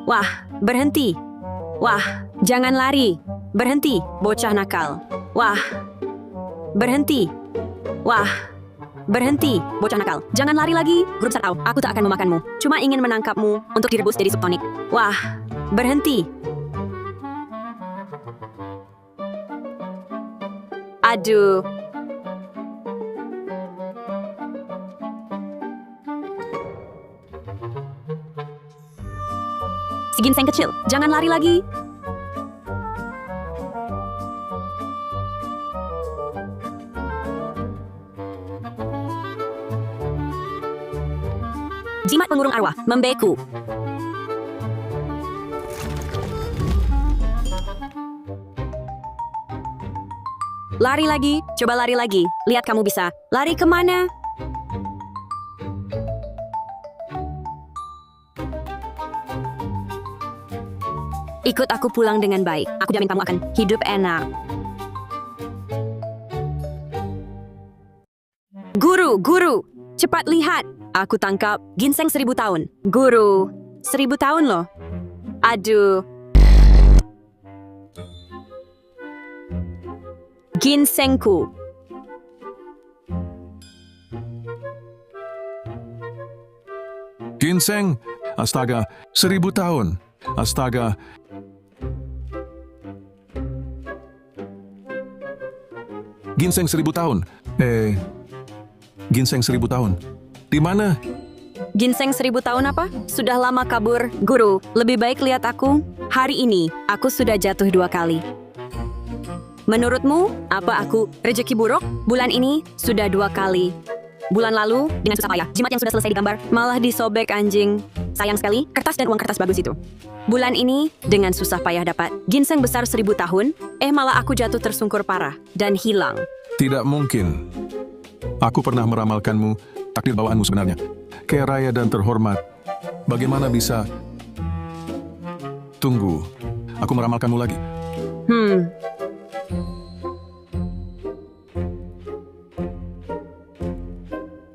Wah, berhenti. Wah, jangan lari. Berhenti, bocah nakal. Wah, berhenti. Wah, berhenti, bocah nakal. Jangan lari lagi. Grup besar tahu, aku tak akan memakanmu. Cuma ingin menangkapmu untuk direbus jadi sup tonik. Wah, berhenti. Aduh. Si ginseng kecil, jangan lari lagi. Jimat pengurung arwah, membeku. Lari lagi, coba lari lagi. Lihat kamu bisa. Lari kemana? Ikut aku pulang dengan baik. Aku jamin kamu akan hidup enak. Guru, cepat lihat. Aku tangkap ginseng 1000 tahun. Guru, 1000 tahun loh. Aduh. Ginsengku. Ginseng, astaga, 1000 tahun. Astaga. Ginseng 1000 tahun. Ginseng 1000 tahun. Di mana? Ginseng 1000 tahun apa? Sudah lama kabur. Guru, lebih baik lihat aku. Hari ini, aku sudah jatuh 2 kali. Menurutmu, apa aku rezeki buruk? Bulan ini, sudah 2 kali. Bulan lalu, dengan susah payah, jimat yang sudah selesai digambar, malah disobek anjing. Sayang sekali, kertas dan uang kertas bagus itu. Bulan ini, dengan susah payah dapat ginseng besar 1000 tahun, malah aku jatuh tersungkur parah dan hilang. Tidak mungkin. Aku pernah meramalkanmu, takdir bawaanmu sebenarnya. Kaya raya dan terhormat. Bagaimana bisa... Tunggu, aku meramalkanmu lagi.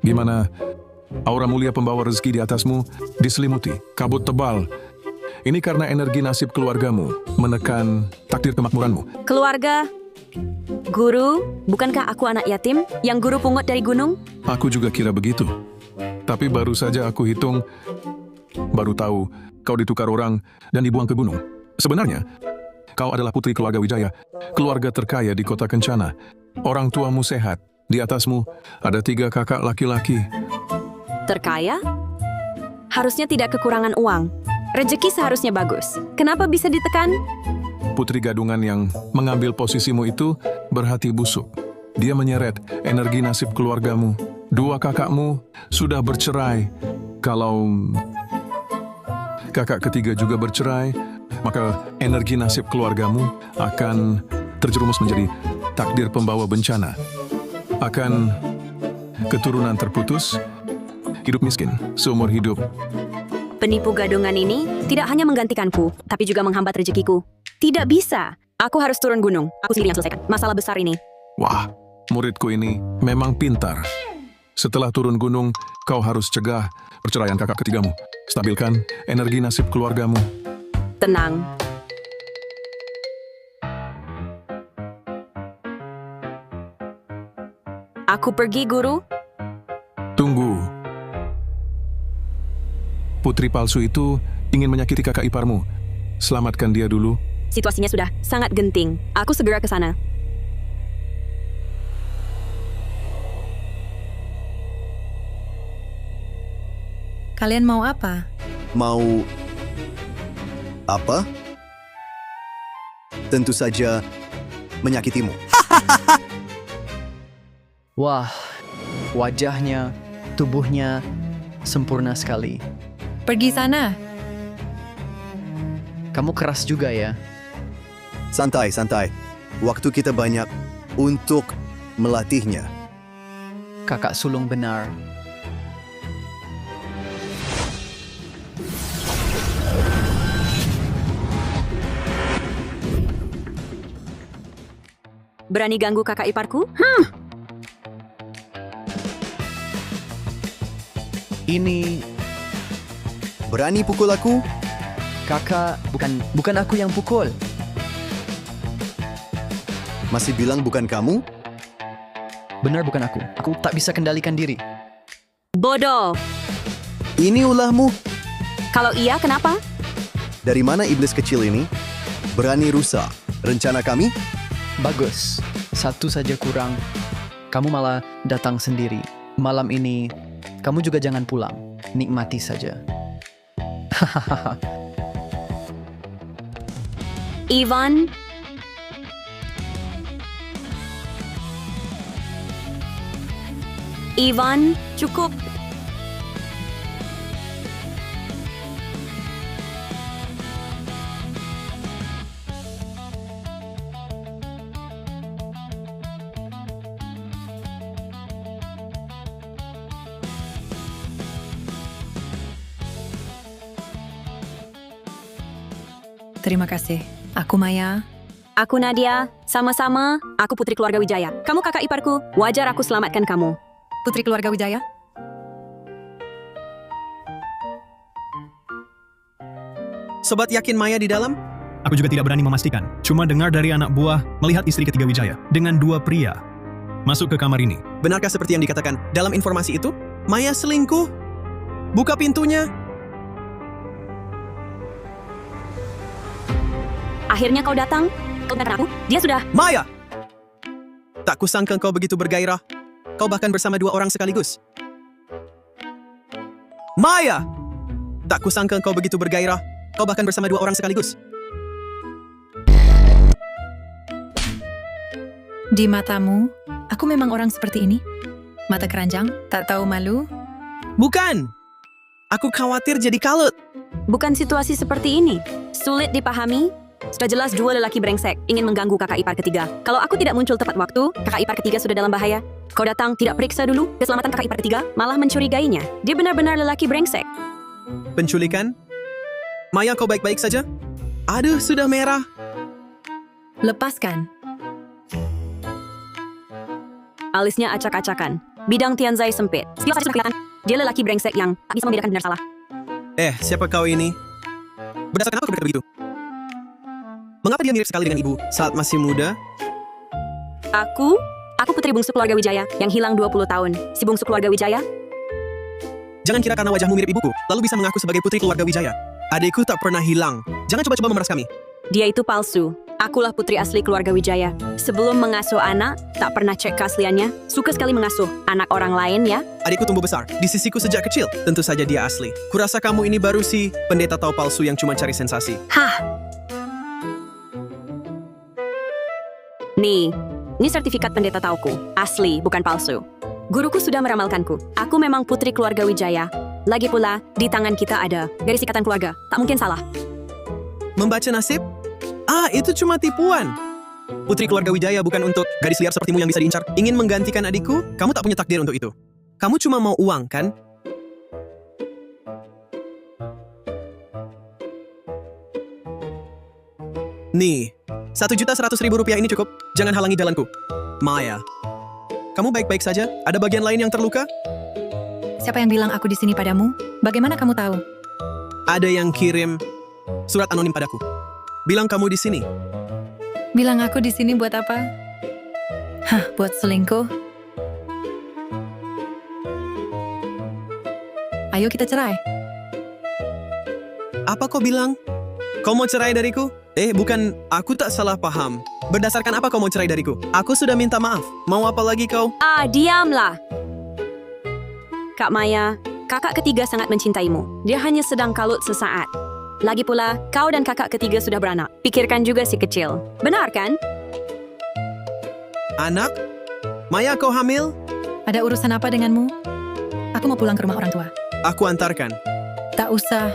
Gimana? Aura mulia pembawa rezeki di atasmu diselimuti kabut tebal. Ini karena energi nasib keluargamu menekan takdir kemakmuranmu. Keluarga? Guru, bukankah aku anak yatim yang guru pungut dari gunung? Aku juga kira begitu. Tapi baru saja aku hitung, baru tahu kau ditukar orang dan dibuang ke gunung. Sebenarnya, kau adalah putri keluarga Wijaya, keluarga terkaya di kota Kencana. Orang tuamu sehat. Di atasmu ada 3 kakak laki-laki. Terkaya? Harusnya tidak kekurangan uang. Rezeki seharusnya bagus. Kenapa bisa ditekan? Putri gadungan yang mengambil posisimu itu berhati busuk. Dia menyeret energi nasib keluargamu. 2 kakakmu sudah bercerai. Kalau kakak ketiga juga bercerai, maka energi nasib keluargamu akan terjerumus menjadi takdir pembawa bencana. Akan keturunan terputus, hidup miskin seumur hidup. Penipu gadungan ini tidak hanya menggantikanku, tapi juga menghambat rezekiku. Tidak bisa. Aku harus turun gunung. Aku sendiri yang selesaikan masalah besar ini. Wah, muridku ini memang pintar. Setelah turun gunung, kau harus cegah perceraian kakak ketigamu. Stabilkan energi nasib keluargamu. Tenang. Aku pergi, guru. Tunggu. Putri palsu itu ingin menyakiti kakak iparmu. Selamatkan dia dulu. Situasinya sudah sangat genting. Aku segera ke sana. Kalian mau apa? Mau apa? Tentu saja menyakitimu. Wah, wajahnya, tubuhnya sempurna sekali. Pergi sana. Kamu keras juga ya. Santai, santai. Waktu kita banyak untuk melatihnya. Kakak sulung benar. Berani ganggu kakak iparku? Ini Berani pukul aku? Kakak, bukan aku yang pukul. Masih bilang bukan kamu? Benar bukan aku. Aku tak bisa kendalikan diri. Bodoh. Ini ulahmu? Kalau iya, kenapa? Dari mana iblis kecil ini? Berani rusak rencana kami? Bagus. Satu saja kurang. Kamu malah datang sendiri. Malam ini, kamu juga jangan pulang. Nikmati saja. Ivan, Ivan, cukup. Terima kasih. Aku Maya. Aku Nadia, sama-sama. Aku putri keluarga Wijaya. Kamu kakak iparku. Wajar aku selamatkan kamu. Putri keluarga Wijaya. Sobat yakin Maya di dalam? Aku juga tidak berani memastikan. Cuma dengar dari anak buah melihat istri ketiga Wijaya dengan dua pria masuk ke kamar ini. Benarkah seperti yang dikatakan dalam informasi itu? Maya selingkuh? Buka pintunya. Akhirnya kau datang. Kau dengarkan aku? Dia sudah... Maya! Tak kusangka kau begitu bergairah. Kau bahkan bersama dua orang sekaligus. Maya! Tak kusangka kau begitu bergairah. Kau bahkan bersama dua orang sekaligus. Di matamu, aku memang orang seperti ini. Mata keranjang, tak tahu malu. Bukan! Aku khawatir jadi kalut. Bukan situasi seperti ini. Sulit dipahami. Sudah jelas dua lelaki brengsek ingin mengganggu kakak ipar ketiga. Kalau aku tidak muncul tepat waktu, kakak ipar ketiga sudah dalam bahaya. Kau datang tidak periksa dulu keselamatan kakak ipar ketiga, malah mencurigainya. Dia benar-benar lelaki brengsek. Penculikan? Maya, kau baik-baik saja? Aduh, sudah merah. Lepaskan. Alisnya acak-acakan. Bidang Tianzai sempit. Skill saja sudah kelihatan. Dia lelaki brengsek yang tak bisa membedakan benar salah. Siapa kau ini? Berdasarkan apa kau berkata begitu? Mengapa dia mirip sekali dengan ibu saat masih muda? Aku putri bungsu keluarga Wijaya yang hilang 20 tahun. Si bungsu keluarga Wijaya? Jangan kira karena wajahmu mirip ibuku, lalu bisa mengaku sebagai putri keluarga Wijaya. Adikku tak pernah hilang. Jangan coba-coba memeras kami. Dia itu palsu. Akulah putri asli keluarga Wijaya. Sebelum mengasuh anak, tak pernah cek keasliannya. Suka sekali mengasuh anak orang lain ya. Adikku tumbuh besar di sisiku sejak kecil. Tentu saja dia asli. Kurasa kamu ini baru si pendeta tahu palsu yang cuma cari sensasi. Hah. Nih, ini sertifikat pendeta tauku. Asli, bukan palsu. Guruku sudah meramalkanku. Aku memang putri keluarga Wijaya. Lagi pula, di tangan kita ada garis ikatan keluarga. Tak mungkin salah. Membaca nasib? Itu cuma tipuan. Putri keluarga Wijaya bukan untuk gadis liar sepertimu yang bisa diincar. Ingin menggantikan adikku? Kamu tak punya takdir untuk itu. Kamu cuma mau uang, kan? Nih, 1.100.000 rupiah ini cukup. Jangan halangi jalanku. Maya, kamu baik-baik saja? Ada bagian lain yang terluka? Siapa yang bilang aku di sini padamu? Bagaimana kamu tahu? Ada yang kirim surat anonim padaku. Bilang kamu di sini. Bilang aku di sini buat apa? Hah, buat selingkuh? Ayo kita cerai. Apa kau bilang? Kau mau cerai dariku? Bukan, aku tak salah paham. Berdasarkan apa kau mau cerai dariku? Aku sudah minta maaf. Mau apa lagi kau? Diamlah. Kak Maya, kakak ketiga sangat mencintaimu. Dia hanya sedang kalut sesaat. Lagi pula, kau dan kakak ketiga sudah beranak. Pikirkan juga si kecil. Benar kan? Anak? Maya, kau hamil? Ada urusan apa denganmu? Aku mau pulang ke rumah orang tua. Aku antarkan. Tak usah.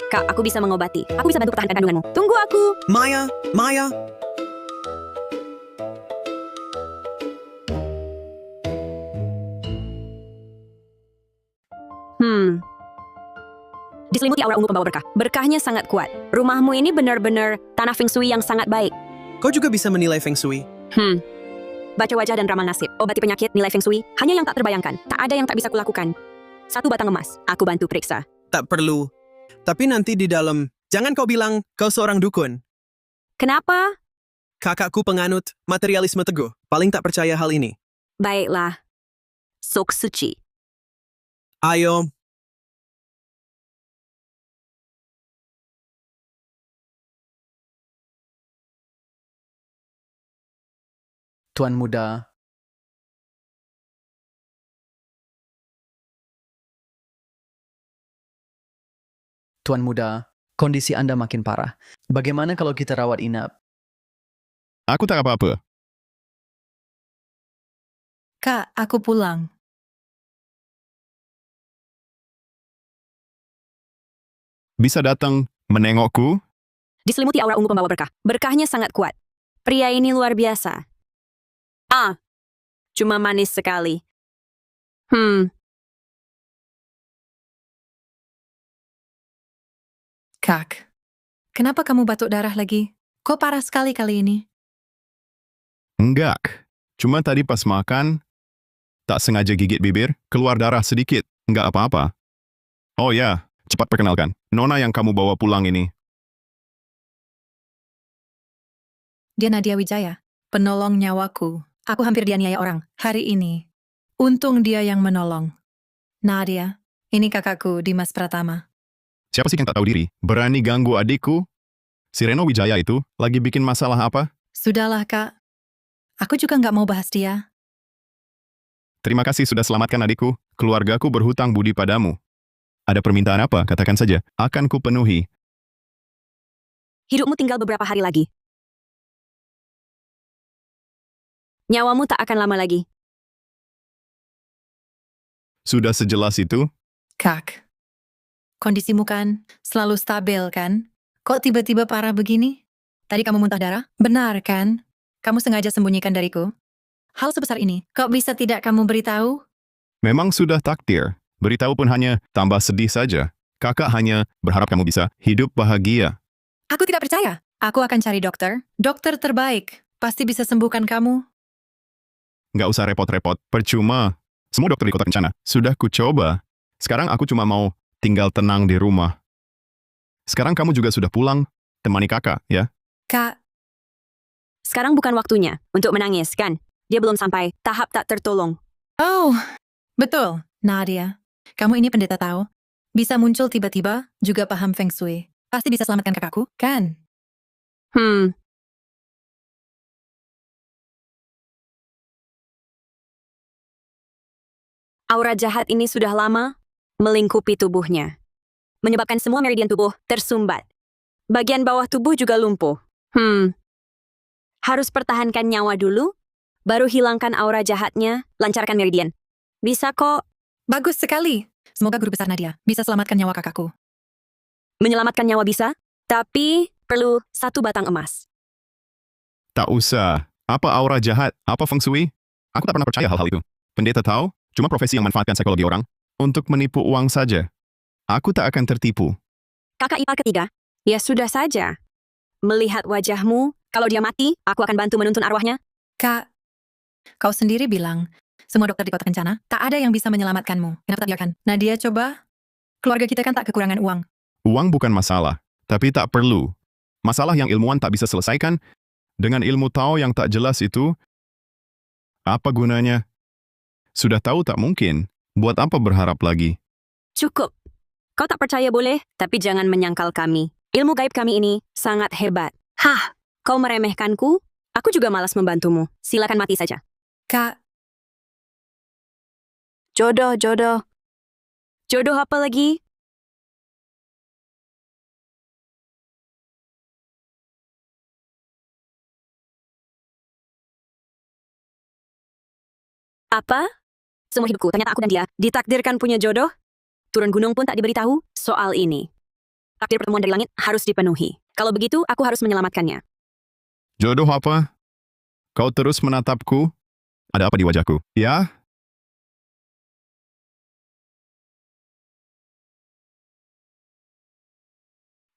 Kak, aku bisa mengobati. Aku bisa bantu pertahankan kandunganmu. Tunggu aku. Maya, Maya. Diselimuti aura ungu pembawa berkah. Berkahnya sangat kuat. Rumahmu ini benar-benar tanah feng shui yang sangat baik. Kau juga bisa menilai feng shui. Baca wajah dan ramal nasib. Obati penyakit, nilai feng shui. Hanya yang tak terbayangkan. Tak ada yang tak bisa kulakukan. 1 batang emas. Aku bantu periksa. Tak perlu. Tapi nanti di dalam, jangan kau bilang kau seorang dukun. Kenapa? Kakakku penganut materialisme teguh. Paling tak percaya hal ini. Baiklah. Sok suci. Ayo, Tuan muda, Tuan muda, kondisi Anda makin parah. Bagaimana kalau kita rawat inap? Aku tak apa-apa. Kak, aku pulang. Bisa datang menengokku? Diselimuti aura ungu pembawa berkah. Berkahnya sangat kuat. Pria ini luar biasa. Cuma manis sekali. Kak, kenapa kamu batuk darah lagi? Kok parah sekali kali ini? Enggak. Cuma tadi pas makan, tak sengaja gigit bibir, keluar darah sedikit. Enggak apa-apa. Oh ya, cepat perkenalkan. Nona yang kamu bawa pulang ini. Dia Nadia Wijaya, penolong nyawaku. Aku hampir dianiaya orang hari ini. Untung dia yang menolong. Nadia, ini kakakku Dimas Pratama. Siapa sih yang tak tahu diri? Berani ganggu adikku? Si Reno Wijaya itu lagi bikin masalah apa? Sudahlah, Kak. Aku juga nggak mau bahas dia. Terima kasih sudah selamatkan adikku. Keluargaku berhutang budi padamu. Ada permintaan apa? Katakan saja. Akan ku penuhi. Hidupmu tinggal beberapa hari lagi. Nyawamu tak akan lama lagi. Sudah sejelas itu? Kak, kondisimu kan selalu stabil kan? Kok tiba-tiba parah begini? Tadi kamu muntah darah? Benar kan? Kamu sengaja sembunyikan dariku? Hal sebesar ini, kok bisa tidak kamu beritahu? Memang sudah takdir. Beritahu pun hanya tambah sedih saja. Kakak hanya berharap kamu bisa hidup bahagia. Aku tidak percaya. Aku akan cari dokter. Dokter terbaik. Pasti bisa sembuhkan kamu. Nggak usah repot-repot, percuma. Semua dokter di kota Kencana sudah kucoba. Sekarang aku cuma mau tinggal tenang di rumah. Sekarang kamu juga sudah pulang, temani kakak, ya? Kak, Sekarang bukan waktunya untuk menangis, kan? Dia belum sampai tahap tak tertolong. oh, betul. Nadia, kamu ini pendeta tahu. Bisa muncul tiba-tiba, juga paham Feng Shui. Pasti bisa selamatkan kakakku, kan? Aura jahat ini sudah lama melingkupi tubuhnya. Menyebabkan semua meridian tubuh tersumbat. Bagian bawah tubuh juga lumpuh. Harus pertahankan nyawa dulu, baru hilangkan aura jahatnya, lancarkan meridian. Bisa kok. Bagus sekali. Semoga guru besar Nadia bisa selamatkan nyawa kakakku. Menyelamatkan nyawa bisa, tapi perlu 1 batang emas. Tak usah. Apa aura jahat? Apa feng shui? Aku tak pernah percaya hal-hal itu. Pendeta tahu, cuma profesi yang manfaatkan psikologi orang untuk menipu uang saja. Aku tak akan tertipu. Kakak ipar ketiga, ya sudah saja. Melihat wajahmu, kalau dia mati, aku akan bantu menuntun arwahnya. Kak, kau sendiri bilang, semua dokter di kota Kencana, tak ada yang bisa menyelamatkanmu. Kenapa tak biarkan? Nadia, coba. Keluarga kita kan tak kekurangan uang. Uang bukan masalah, tapi tak perlu. Masalah yang ilmuwan tak bisa selesaikan, dengan ilmu tahu yang tak jelas itu, apa gunanya? Sudah tahu tak mungkin, buat apa berharap lagi? Cukup. Kau tak percaya boleh, tapi jangan menyangkal kami. Ilmu gaib kami ini sangat hebat. Hah, kau meremehkanku? Aku juga malas membantumu. Silakan mati saja. Kak, Jodoh, jodoh. Jodoh apa lagi? Apa? Semua hidupku, ternyata aku dan dia ditakdirkan punya jodoh? Turun gunung pun tak diberitahu soal ini. Takdir pertemuan dari langit harus dipenuhi. Kalau begitu, aku harus menyelamatkannya. Jodoh apa? Kau terus menatapku? Ada apa di wajahku? Ya?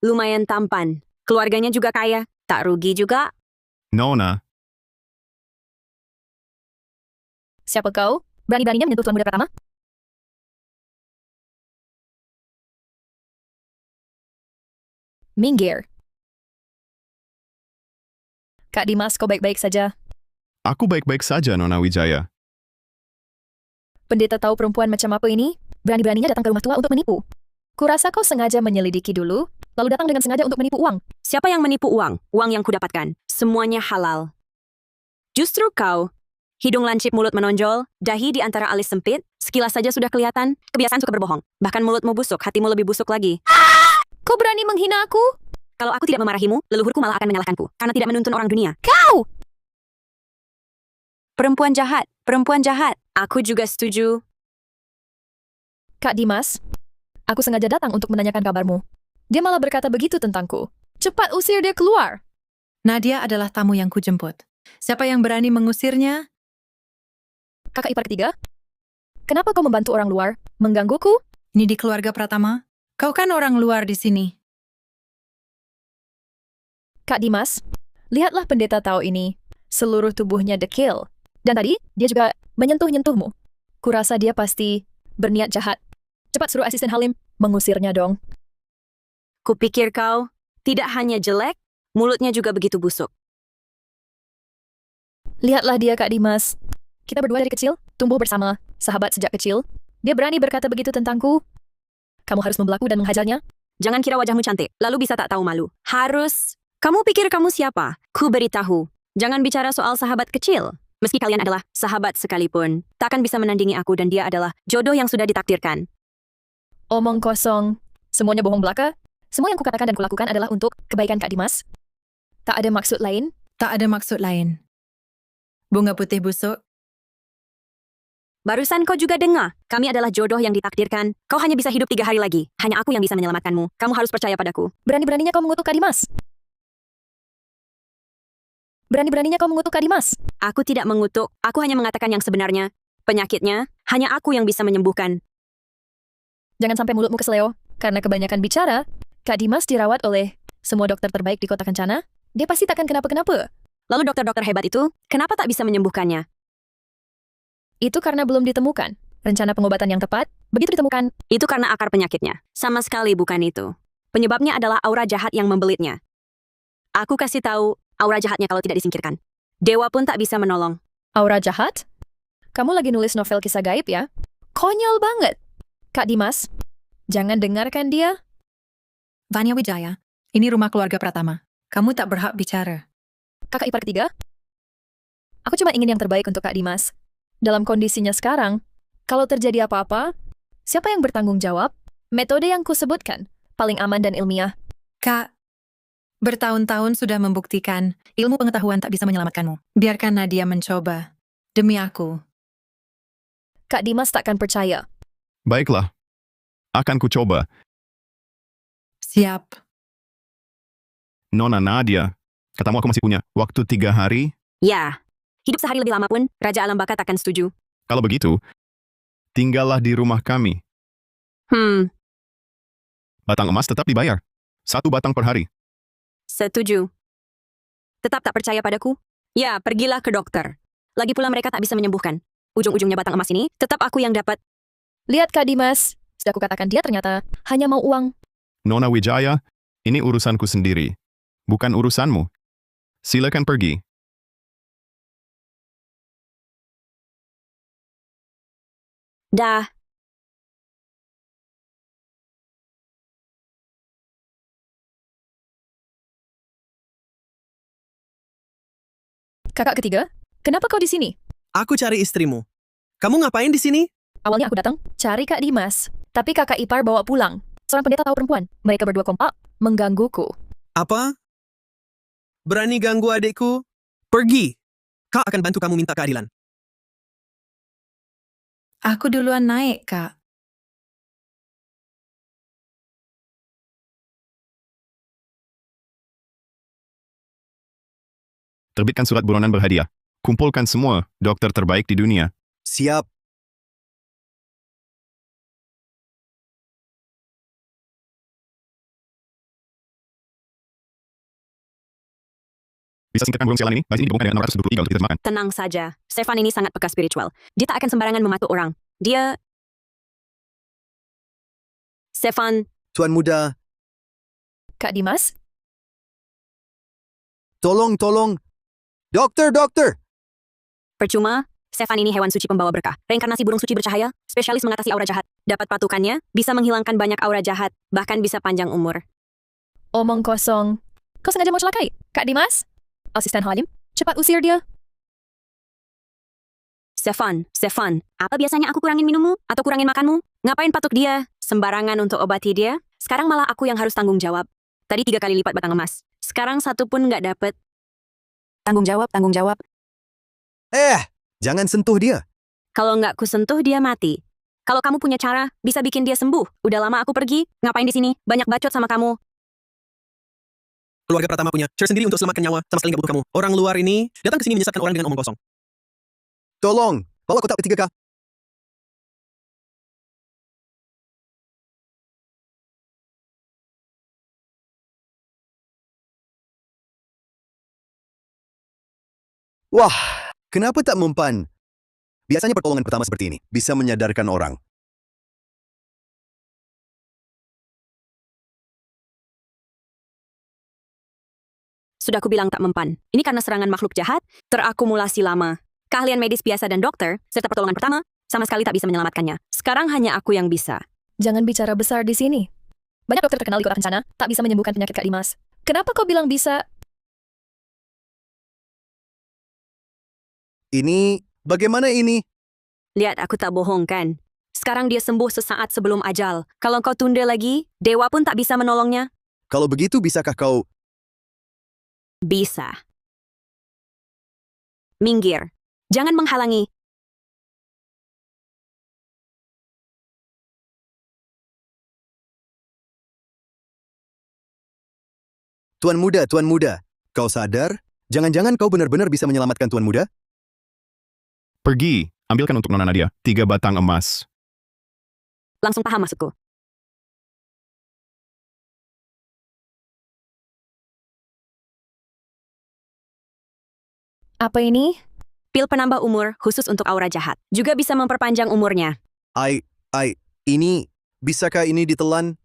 Lumayan tampan. Keluarganya juga kaya. Tak rugi juga. Nona, Siapa kau? Berani-beraninya menyentuh Tuan Muda Pratama? Minggir. Kak Dimas, kau baik-baik saja. Aku baik-baik saja, Nona Wijaya. Pendeta tahu perempuan macam apa ini? Berani-beraninya datang ke rumah tua untuk menipu. Kurasa kau sengaja menyelidiki dulu, lalu datang dengan sengaja untuk menipu uang. Siapa yang menipu uang? Uang yang kudapatkan. Semuanya halal. Justru kau. Hidung lancip, mulut menonjol, dahi di antara alis sempit, sekilas saja sudah kelihatan, kebiasaan suka berbohong. Bahkan mulutmu busuk, hatimu lebih busuk lagi. Kau berani menghina aku? Kalau aku tidak memarahimu, leluhurku malah akan menyalahkanku, karena tidak menuntun orang dunia. Kau! Perempuan jahat, perempuan jahat. Aku juga setuju. Kak Dimas, aku sengaja datang untuk menanyakan kabarmu. Dia malah berkata begitu tentangku. Cepat usir dia keluar. Nadia adalah tamu yang kujemput. Siapa yang berani mengusirnya? Kakak ipar ketiga? Kenapa kau membantu orang luar? Menggangguku? Ini di keluarga Pratama. Kau kan orang luar di sini. Kak Dimas, lihatlah pendeta tahu ini. Seluruh tubuhnya dekil. Dan tadi, dia juga menyentuh-nyentuhmu. Kurasa dia pasti berniat jahat. Cepat suruh asisten Halim mengusirnya dong. Kupikir kau tidak hanya jelek, mulutnya juga begitu busuk. Lihatlah dia, Kak Dimas. Kita berdua dari kecil, tumbuh bersama, sahabat sejak kecil. Dia berani berkata begitu tentangku. Kamu harus membelaku dan menghajarnya. Jangan kira wajahmu cantik, lalu bisa tak tahu malu. Harus. Kamu pikir kamu siapa? Ku beritahu. Jangan bicara soal sahabat kecil. Meski kalian adalah sahabat sekalipun, takkan bisa menandingi aku dan dia adalah jodoh yang sudah ditakdirkan. Omong kosong. Semuanya bohong belaka. Semua yang kukatakan dan kulakukan adalah untuk kebaikan Kak Dimas. Tak ada maksud lain. Tak ada maksud lain. Bunga putih busuk. Barusan kau juga dengar, kami adalah jodoh yang ditakdirkan. Kau hanya bisa hidup 3 hari lagi. Hanya aku yang bisa menyelamatkanmu. Kamu harus percaya padaku. Berani-beraninya kau mengutuk Kak Dimas. Berani-beraninya kau mengutuk Kak Dimas. Aku tidak mengutuk, aku hanya mengatakan yang sebenarnya. Penyakitnya, hanya aku yang bisa menyembuhkan. Jangan sampai mulutmu kesleo. Karena kebanyakan bicara, Kak Dimas dirawat oleh semua dokter terbaik di kota Kencana. Dia pasti takkan kenapa-kenapa. Lalu dokter-dokter hebat itu, kenapa tak bisa menyembuhkannya? Itu karena belum ditemukan. Rencana pengobatan yang tepat, begitu ditemukan. Itu karena akar penyakitnya. Sama sekali bukan itu. Penyebabnya adalah aura jahat yang membelitnya. Aku kasih tahu, aura jahatnya kalau tidak disingkirkan. Dewa pun tak bisa menolong. Aura jahat? Kamu lagi nulis novel kisah gaib ya? Konyol banget. Kak Dimas, jangan dengarkan dia. Vanya Wijaya, ini rumah keluarga Pratama. Kamu tak berhak bicara. Kakak ipar ketiga? Aku cuma ingin yang terbaik untuk Kak Dimas. Dalam kondisinya sekarang, kalau terjadi apa-apa, siapa yang bertanggung jawab? Metode yang kusebutkan, paling aman dan ilmiah. Kak, bertahun-tahun sudah membuktikan ilmu pengetahuan tak bisa menyelamatkanmu. Biarkan Nadia mencoba. Demi aku. Kak Dimas takkan percaya. Baiklah. Akan ku coba. Siap. Nona Nadia, katamu aku masih punya waktu 3 hari. Ya, hidup sehari lebih lama pun, Raja Alam Baka takkan setuju. Kalau begitu, tinggallah di rumah kami. Batang emas tetap dibayar. 1 batang per hari. Setuju. Tetap tak percaya padaku? Ya, pergilah ke dokter. Lagi pula mereka tak bisa menyembuhkan. Ujung-ujungnya batang emas ini, tetap aku yang dapat. Lihat Kak Dimas, sudah kukatakan dia ternyata hanya mau uang. Nona Wijaya, ini urusanku sendiri. Bukan urusanmu. Silakan pergi. Dah. Kakak ketiga, kenapa kau di sini? Aku cari istrimu. Kamu ngapain di sini? Awalnya aku datang cari Kak Dimas, tapi kakak ipar bawa pulang. Seorang pendeta tahu perempuan. Mereka berdua kompak, menggangguku. Apa? Berani ganggu adikku? Pergi. Kau akan bantu kamu minta keadilan. Aku duluan naik, Kak. Terbitkan surat buronan berhadiah. Kumpulkan semua dokter terbaik di dunia. Siap. Bisa singkatkan burung sialan ini? Garis ini dibongkar dengan 623 untuk diterjemahkan. Tenang saja, Stefan ini sangat peka spiritual. Dia tak akan sembarangan mematuk orang. Dia... Stefan, Tuan Muda, Kak Dimas? Tolong. Dokter. Percuma, Stefan ini hewan suci pembawa berkah. Reinkarnasi burung suci bercahaya, spesialis mengatasi aura jahat. Dapat patukannya, bisa menghilangkan banyak aura jahat, bahkan bisa panjang umur. Omong kosong. Kau sengaja mau celakai? Kak Dimas? Asisten Halim, cepat usir dia. Stefan, apa biasanya aku kurangin minummu atau kurangin makanmu? Ngapain patuk dia? Sembarangan untuk obati dia? Sekarang malah aku yang harus tanggung jawab. Tadi 3 kali lipat batang emas. Sekarang 1 pun nggak dapet. Tanggung jawab. Jangan sentuh dia. Kalau nggak kusentuh dia mati. Kalau kamu punya cara, bisa bikin dia sembuh. Udah lama aku pergi, ngapain di sini? Banyak bacot sama kamu. Keluarga Pratama punya cara sendiri untuk selamatkan nyawa, sama sekali nggak butuh kamu. Orang luar ini datang ke sini menyesatkan orang dengan omong kosong. Tolong, bawa kotak P3K. Wah, kenapa tak mempan? Biasanya pertolongan pertama seperti ini bisa menyadarkan orang. Sudah aku bilang tak mempan. Ini karena serangan makhluk jahat, terakumulasi lama. Keahlian medis biasa dan dokter, serta pertolongan pertama, sama sekali tak bisa menyelamatkannya. Sekarang hanya aku yang bisa. Jangan bicara besar di sini. Banyak dokter terkenal di kota kencana, tak bisa menyembuhkan penyakit Kak Dimas. Kenapa kau bilang bisa? Ini, bagaimana ini? Lihat aku tak bohong kan? Sekarang dia sembuh sesaat sebelum ajal. Kalau kau tunda lagi, dewa pun tak bisa menolongnya. Kalau begitu, bisakah kau... Bisa. Minggir. Jangan menghalangi. Tuan muda, kau sadar? Jangan-jangan kau benar-benar bisa menyelamatkan Tuan muda? Pergi, ambilkan untuk Nona Nadia 3 batang emas. Langsung paham maksudku. Apa ini? Pil penambah umur khusus untuk aura jahat. Juga bisa memperpanjang umurnya. Ini, bisakah ini ditelan?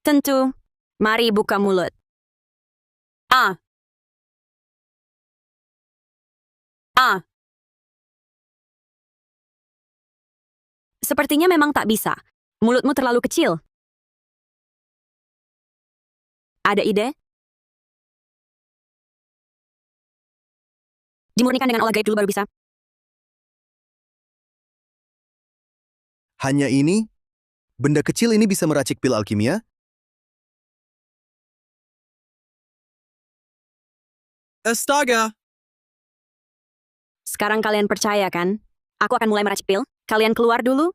Tentu. Mari buka mulut. Ah. Sepertinya memang tak bisa. Mulutmu terlalu kecil. Ada ide? Dimurnikan dengan olah gaib dulu baru bisa. Hanya ini? Benda kecil ini bisa meracik pil alkimia? Astaga! Sekarang kalian percaya kan? Aku akan mulai meracik pil. Kalian keluar dulu.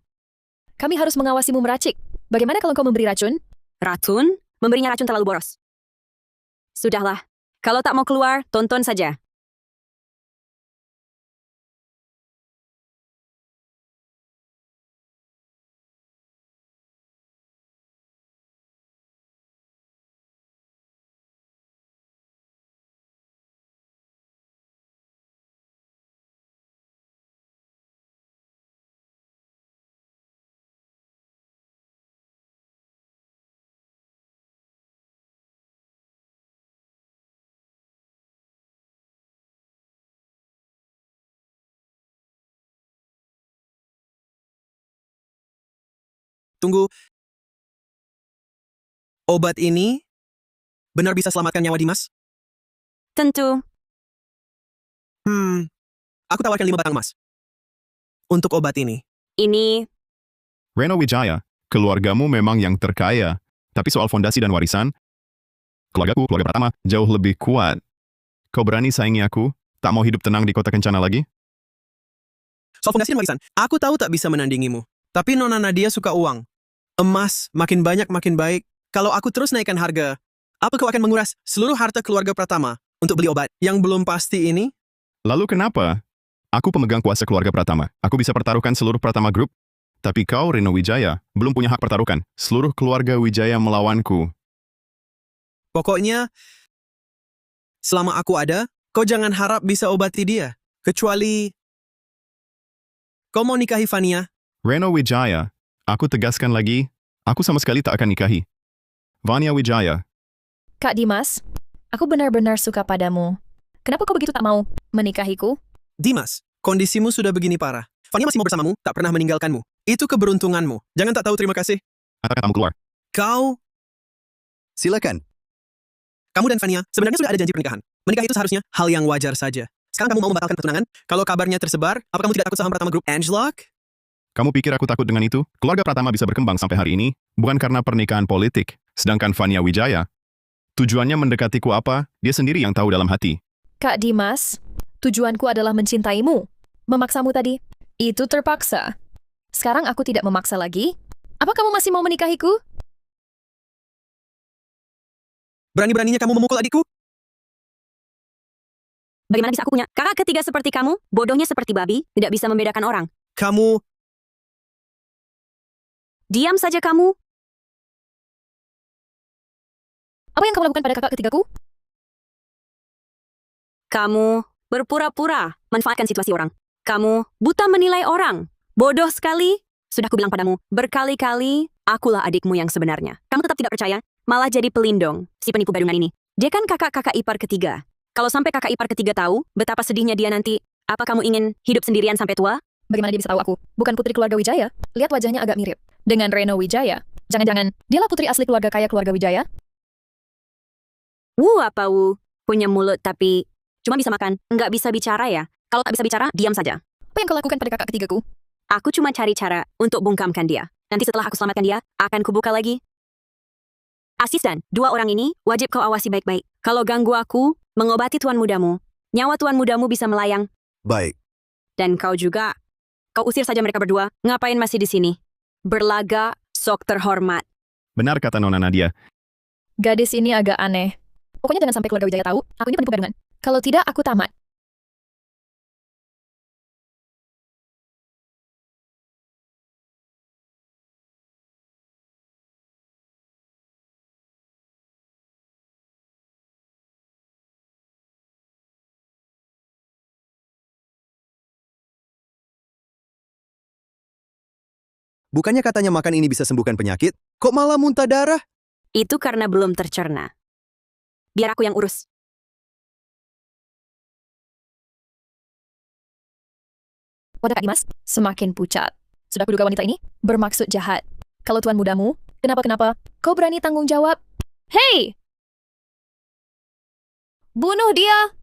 Kami harus mengawasimu meracik. Bagaimana kalau kau memberi racun? Racun? Memberinya racun terlalu boros. Sudahlah. Kalau tak mau keluar, tonton saja. Tunggu. Obat ini benar bisa selamatkan nyawa Dimas? Tentu. Aku tawarkan 5 batang emas. Untuk obat ini. Ini Reno Wijaya, keluargamu memang yang terkaya. Tapi soal fondasi dan warisan, keluarga Pratama, jauh lebih kuat. Kau berani saingi aku? Tak mau hidup tenang di kota kencana lagi? Soal fondasi dan warisan, aku tahu tak bisa menandingimu. Tapi Nona Nadia suka uang. Emas, makin banyak makin baik. Kalau aku terus naikkan harga, apa kau akan menguras seluruh harta keluarga Pratama untuk beli obat yang belum pasti ini? Lalu kenapa? Aku pemegang kuasa keluarga Pratama. Aku bisa pertaruhkan seluruh Pratama Group. Tapi kau, Reno Wijaya, belum punya hak pertaruhkan. Seluruh keluarga Wijaya melawanku. Pokoknya, selama aku ada, kau jangan harap bisa obati dia. Kecuali kau mau nikahi Fania. Reno Wijaya, aku tegaskan lagi, aku sama sekali tak akan nikahi. Vania Wijaya, Kak Dimas, aku benar-benar suka padamu. Kenapa kau begitu tak mau menikahiku? Dimas, kondisimu sudah begini parah. Vania masih mau bersamamu, tak pernah meninggalkanmu. Itu keberuntunganmu. Jangan tak tahu terima kasih. katakan kamu keluar. Kau, Silakan. kamu dan Vania sebenarnya sudah ada janji pernikahan. Menikah itu seharusnya hal yang wajar saja. Sekarang kamu mau membatalkan pertunangan? Kalau kabarnya tersebar, apa kamu tidak takut saham Pratama Group Angelock? Kamu pikir aku takut dengan itu? Keluarga Pratama bisa berkembang sampai hari ini, bukan karena pernikahan politik. Sedangkan Vania Wijaya, tujuannya mendekatiku apa, dia sendiri yang tahu dalam hati. Kak Dimas, tujuanku adalah mencintaimu. Memaksamu tadi, itu terpaksa. Sekarang aku tidak memaksa lagi. Apa kamu masih mau menikahiku? Berani-beraninya kamu memukul adikku? Bagaimana bisa aku punya kakak ketiga seperti kamu? Bodohnya seperti babi, tidak bisa membedakan orang. Kamu, Diam saja kamu. Apa yang kamu lakukan pada kakak ketigaku? Kamu berpura-pura manfaatkan situasi orang. Kamu buta menilai orang. Bodoh sekali. Sudah kubilang padamu berkali-kali, akulah adikmu yang sebenarnya. Kamu tetap tidak percaya, malah jadi pelindung si penipu gadungan ini. Dia kan kakak-kakak ipar ketiga. Kalau sampai kakak ipar ketiga tahu betapa sedihnya dia nanti, apa kamu ingin hidup sendirian sampai tua? Bagaimana dia bisa tahu aku? Bukan putri keluarga Wijaya. Lihat wajahnya agak mirip. Dengan Reno Wijaya. Jangan-jangan, dialah putri asli keluarga kaya keluarga Wijaya? Apa punya mulut tapi cuma bisa makan, nggak bisa bicara ya? Kalau tak bisa bicara, diam saja. Apa yang kau lakukan pada kakak ketigaku? Aku cuma cari cara untuk bungkamkan dia. Nanti setelah aku selamatkan dia, akan kubuka lagi. Asisten, dua orang ini wajib kau awasi baik-baik. Kalau ganggu aku, mengobati tuan mudamu. Nyawa tuan mudamu bisa melayang. Baik. Dan kau juga. Kau usir saja mereka berdua. Ngapain masih di sini? Berlaga, sok terhormat. Benar kata Nona Nadia, Gadis ini agak aneh. Pokoknya jangan sampai keluarga Wijaya tahu, aku ini penipu gadungan. Kalau tidak, aku tamat. Bukannya katanya makan ini bisa sembuhkan penyakit? Kok malah muntah darah? Itu karena belum tercerna. Biar aku yang urus. Wadah Kak Dimas, semakin pucat. Sudah kuduga wanita ini bermaksud jahat. Kalau tuan mudamu, kenapa-kenapa, kau berani tanggung jawab? Hei! Bunuh dia!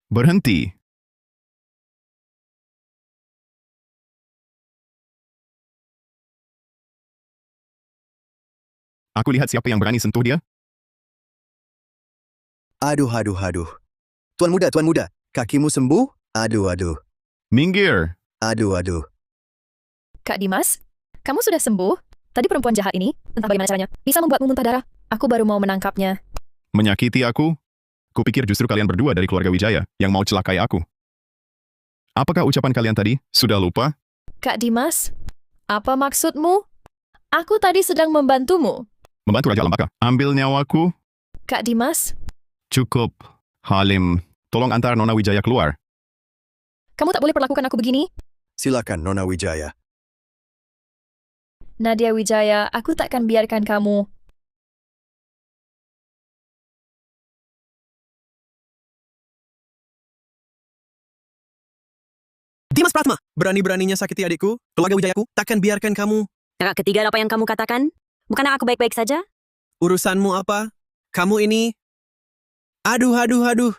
berhenti. Aku lihat siapa yang berani sentuh dia. Aduh, aduh, aduh. Tuan muda, kakimu sembuh? Aduh, aduh. Minggir. Aduh, aduh. Kak Dimas, kamu sudah sembuh? Tadi perempuan jahat ini, entah bagaimana caranya, bisa membuatmu muntah darah. Aku baru mau menangkapnya. Menyakiti aku? Kupikir justru kalian berdua dari keluarga Wijaya yang mau celakai aku. Apakah ucapan kalian tadi? Sudah lupa? Kak Dimas, apa maksudmu? Aku tadi sedang membantumu. Membantu Raja Lambaka. Ambil nyawaku? Kak Dimas, Cukup. Halim, tolong antar Nona Wijaya keluar. kamu tak boleh perlakukan aku begini. Silakan, Nona Wijaya. Nadia Wijaya, aku takkan biarkan kamu. Dimas Pratma, berani-beraninya sakiti adikku, keluarga Wijayaku, takkan biarkan kamu. Kakak ketiga apa yang kamu katakan? Bukannya aku baik-baik saja? Urusanmu apa? Kamu ini... Aduh, aduh, aduh.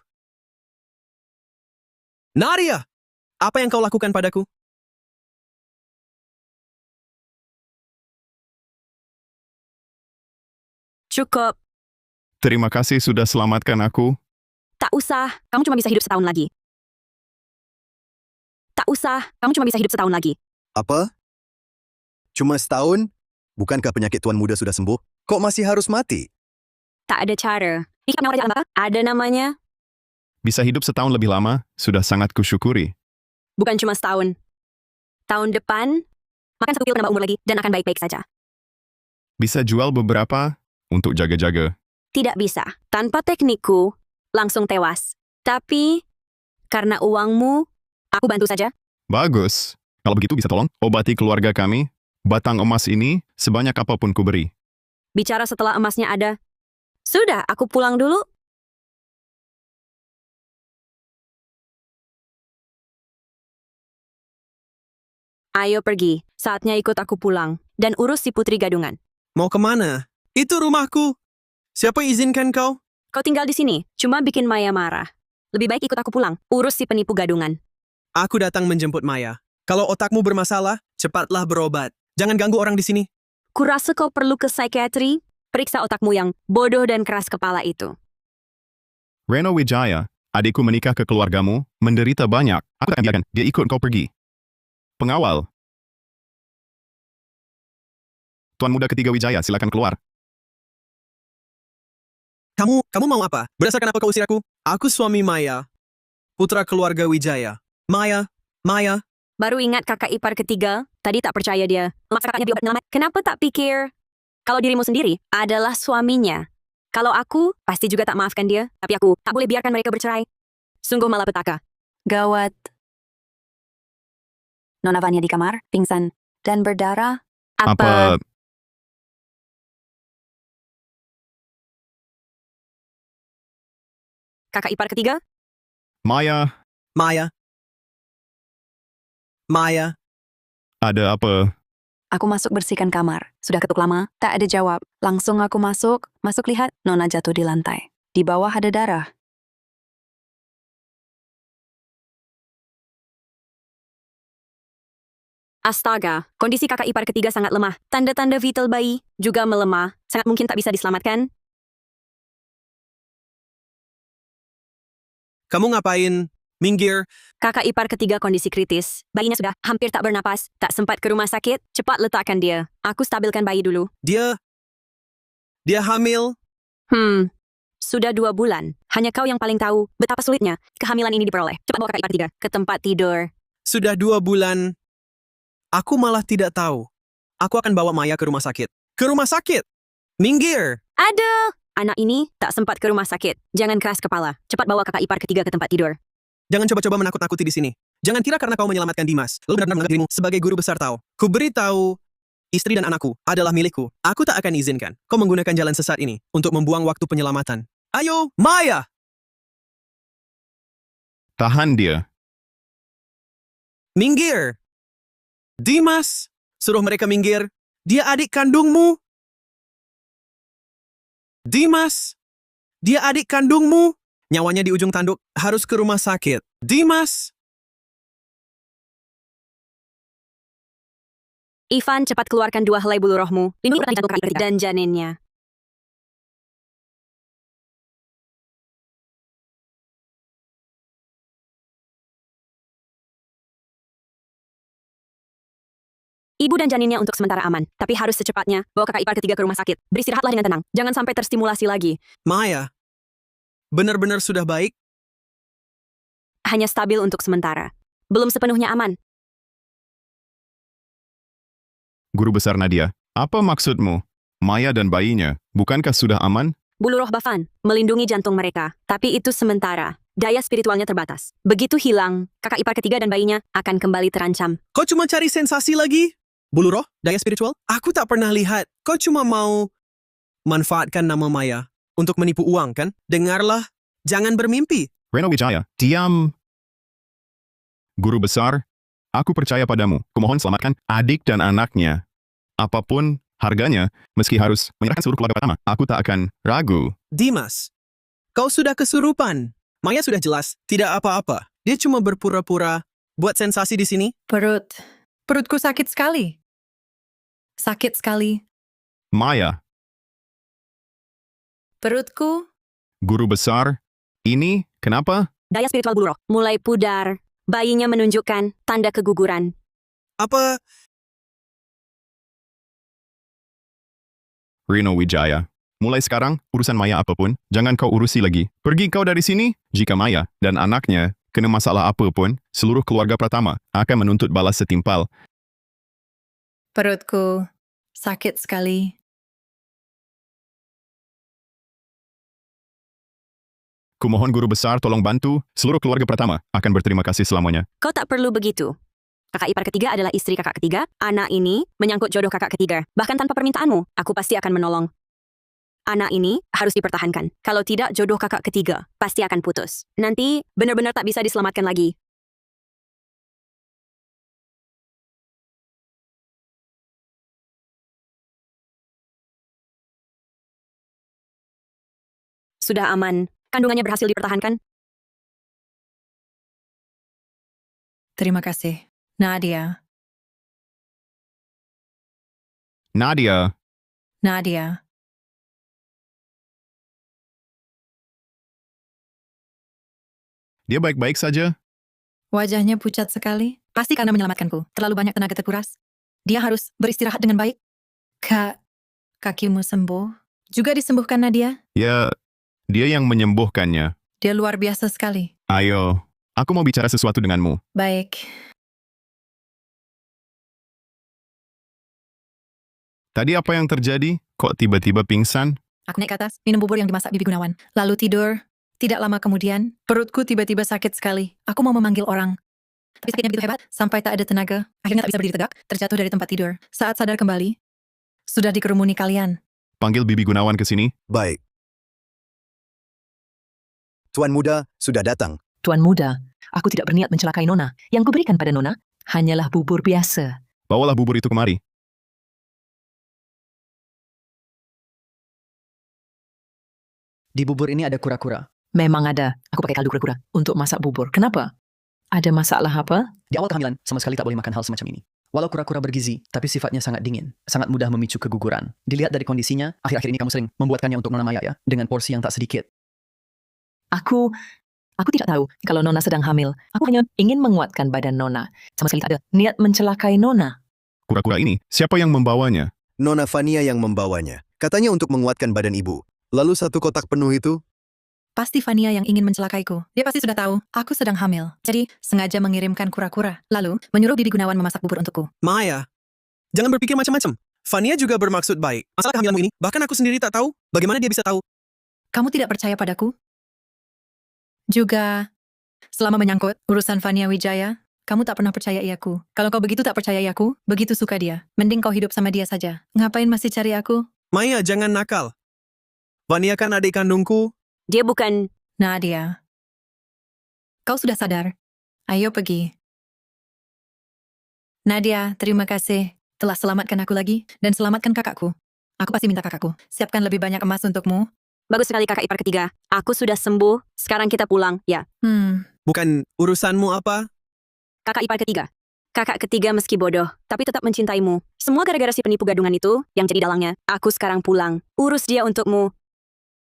Nadia, apa yang kau lakukan padaku? Cukup. Terima kasih sudah selamatkan aku. Tak usah, kamu cuma bisa hidup setahun lagi. Tak usah, kamu cuma bisa hidup setahun lagi. Apa? Cuma setahun? Bukankah penyakit tuan muda sudah sembuh? Kok masih harus mati? Tak ada cara. Ikat Raja Lambaka, ada namanya. Bisa hidup setahun lebih lama, sudah sangat kusyukuri. Bukan cuma setahun. Tahun depan, makan satu pil penambah umur lagi dan akan baik-baik saja. Bisa jual beberapa untuk jaga-jaga. Tidak bisa. Tanpa teknikku, langsung tewas. Tapi, karena uangmu, aku bantu saja. Bagus. Kalau begitu bisa tolong obati keluarga kami. Batang emas ini sebanyak apapun kuberi. Bicara setelah emasnya ada. Sudah, aku pulang dulu. Ayo pergi, saatnya ikut aku pulang. Dan urus si putri gadungan. Mau kemana? Itu rumahku. Siapa izinkan kau? Kau tinggal di sini, cuma bikin Maya marah. Lebih baik ikut aku pulang, urus si penipu gadungan. Aku datang menjemput Maya. Kalau otakmu bermasalah, cepatlah berobat. Jangan ganggu orang di sini. Kurasa kau perlu ke psikiatri? Periksa otakmu yang bodoh dan keras kepala itu. Reno Wijaya, adikku menikah ke keluargamu, menderita banyak. Aku akan biarkan dia ikut kau pergi. Pengawal. Tuan Muda Ketiga Wijaya, silakan keluar. Kamu mau apa? Berdasarkan apa kau usir aku? Aku suami Maya. Putra keluarga Wijaya. Maya. Baru ingat kakak ipar ketiga, tadi tak percaya dia. Maksa kakaknya diobat nyelamat. Kenapa tak pikir kalau dirimu sendiri adalah suaminya? Kalau aku, pasti juga tak maafkan dia. Tapi aku tak boleh biarkan mereka bercerai. Sungguh malapetaka. Gawat. Nona Vanya di kamar, pingsan, dan berdarah. Apa? Kakak ipar ketiga? Maya, ada apa? Aku masuk bersihkan kamar. Sudah ketuk lama, tak ada jawab. Langsung aku masuk lihat, Nona jatuh di lantai. Di bawah ada darah. Astaga, kondisi kakak ipar ketiga sangat lemah. Tanda-tanda vital bayi juga melemah. Sangat mungkin tak bisa diselamatkan. Kamu ngapain? Minggir. Kakak ipar ketiga kondisi kritis. Bayinya sudah hampir tak bernapas. Tak sempat ke rumah sakit. Cepat letakkan dia. Aku stabilkan bayi dulu. Dia hamil. Sudah 2 bulan. Hanya kau yang paling tahu betapa sulitnya kehamilan ini diperoleh. Cepat bawa kakak ipar ketiga ke tempat tidur. Sudah 2 bulan. Aku malah tidak tahu. Aku akan bawa Maya ke rumah sakit. Ke rumah sakit! Minggir! Aduh! Anak ini tak sempat ke rumah sakit. Jangan keras kepala. Cepat bawa kakak ipar ketiga ke tempat tidur. Jangan coba-coba menakut-nakuti di sini. Jangan kira karena kau menyelamatkan Dimas, lalu benar-benar menganggap dirimu sebagai guru besar Tao. Ku beritahu, istri dan anakku adalah milikku. Aku tak akan izinkan kau menggunakan jalan sesat ini untuk membuang waktu penyelamatan. Ayo, Maya! Tahan dia. Minggir! Dimas! Suruh mereka minggir. Dia adik kandungmu. Dimas! Dia adik kandungmu. Nyawanya di ujung tanduk, harus ke rumah sakit. Dimas! Ivan, cepat keluarkan 2 helai bulu rohmu. Lindungi urat jantung kakak ipar dan janinnya. Ibu dan janinnya untuk sementara aman, tapi harus secepatnya bawa kakak ipar ketiga ke rumah sakit. Beristirahatlah dengan tenang, jangan sampai terstimulasi lagi. Maya, benar-benar sudah baik? Hanya stabil untuk sementara. Belum sepenuhnya aman. Guru Besar Nadia, apa maksudmu? Maya dan bayinya, bukankah sudah aman? Bulu roh Bafan melindungi jantung mereka, tapi itu sementara. Daya spiritualnya terbatas. Begitu hilang, kakak ipar ketiga dan bayinya akan kembali terancam. Kau cuma cari sensasi lagi? Bulu roh? Daya spiritual? Aku tak pernah lihat. Kau cuma mau manfaatkan nama Maya untuk menipu uang, kan? Dengarlah, jangan bermimpi. Reno Wijaya, diam. Guru Besar, aku percaya padamu. Kumohon selamatkan adik dan anaknya. Apapun harganya, meski harus menyerahkan seluruh keluarga pertama, aku tak akan ragu. Dimas, kau sudah kesurupan. Maya sudah jelas, tidak apa-apa. Dia cuma berpura-pura buat sensasi di sini. Perutku sakit sekali. Sakit sekali. Maya, Perutku. Guru Besar, ini kenapa? Daya spiritual bulu roh mulai pudar. Bayinya menunjukkan tanda keguguran. Apa? Reno Wijaya, mulai sekarang, urusan Maya apapun, jangan kau urusi lagi. Pergi kau dari sini. Jika Maya dan anaknya kena masalah apapun, seluruh keluarga Pratama akan menuntut balas setimpal. Perutku sakit sekali. Kumohon Guru Besar tolong bantu, seluruh keluarga Pratama akan berterima kasih selamanya. Kau tak perlu begitu. Kakak ipar ketiga adalah istri kakak ketiga. Anak ini menyangkut jodoh kakak ketiga. Bahkan tanpa permintaanmu, aku pasti akan menolong. Anak ini harus dipertahankan. Kalau tidak, jodoh kakak ketiga pasti akan putus. Nanti benar-benar tak bisa diselamatkan lagi. Sudah aman. Kandungannya berhasil dipertahankan. Terima kasih. Nadia. Nadia, Nadia. dia baik-baik saja? Wajahnya pucat sekali. Pasti karena menyelamatkanku. Terlalu banyak tenaga terkuras. Dia harus beristirahat dengan baik. Kakimu sembuh. Juga disembuhkan Nadia. Ya, dia yang menyembuhkannya. Dia luar biasa sekali. Ayo, aku mau bicara sesuatu denganmu. Baik. Tadi apa yang terjadi? Kok tiba-tiba pingsan? Aku naik ke atas, minum bubur yang dimasak Bibi Gunawan. Lalu tidur. Tidak lama kemudian, perutku tiba-tiba sakit sekali. Aku mau memanggil orang. Tapi sakitnya begitu hebat, sampai tak ada tenaga. Akhirnya tak bisa berdiri tegak, terjatuh dari tempat tidur. Saat sadar kembali, sudah dikerumuni kalian. Panggil Bibi Gunawan ke sini. Baik. Tuan muda sudah datang. Tuan muda, aku tidak berniat mencelakai Nona. Yang kuberikan pada Nona hanyalah bubur biasa. Bawalah bubur itu kemari. Di bubur ini ada kura-kura. Memang ada. Aku pakai kaldu kura-kura untuk masak bubur. Kenapa? Ada masalah apa? Di awal kehamilan, sama sekali tak boleh makan hal semacam ini. Walau kura-kura bergizi, tapi sifatnya sangat dingin. Sangat mudah memicu keguguran. Dilihat dari kondisinya, akhir-akhir ini kamu sering membuatkannya untuk Nona Maya ya, dengan porsi yang tak sedikit. Aku tidak tahu kalau Nona sedang hamil. Aku hanya ingin menguatkan badan Nona. Sama sekali tak ada niat mencelakai Nona. Kura-kura ini, siapa yang membawanya? Nona Fania yang membawanya. Katanya untuk menguatkan badan ibu. Lalu satu kotak penuh itu, Pasti Fania yang ingin mencelakaiku. Dia pasti sudah tahu, aku sedang hamil. Jadi, sengaja mengirimkan kura-kura. Lalu, menyuruh Bibi Gunawan memasak bubur untukku. Maya, jangan berpikir macam-macam. Fania juga bermaksud baik. Masalah kehamilanmu ini, bahkan aku sendiri tak tahu. Bagaimana dia bisa tahu? Kamu tidak percaya padaku? Juga, selama menyangkut urusan Fania Wijaya, kamu tak pernah percaya iaku. Kalau kau begitu tak percaya iaku, begitu suka dia. Mending kau hidup sama dia saja. Ngapain masih cari aku? Maya, jangan nakal. Fania kan adik kandungku. Dia bukan... Nadia. Kau sudah sadar? Ayo pergi. Nadia, terima kasih telah selamatkan aku lagi dan selamatkan kakakku. Aku pasti minta kakakku, siapkan lebih banyak emas untukmu. Bagus sekali kakak ipar ketiga. Aku sudah sembuh. Sekarang kita pulang, ya. Bukan urusanmu apa? Kakak ipar ketiga. Kakak ketiga meski bodoh, tapi tetap mencintaimu. Semua gara-gara si penipu gadungan itu yang jadi dalangnya. Aku sekarang pulang. Urus dia untukmu.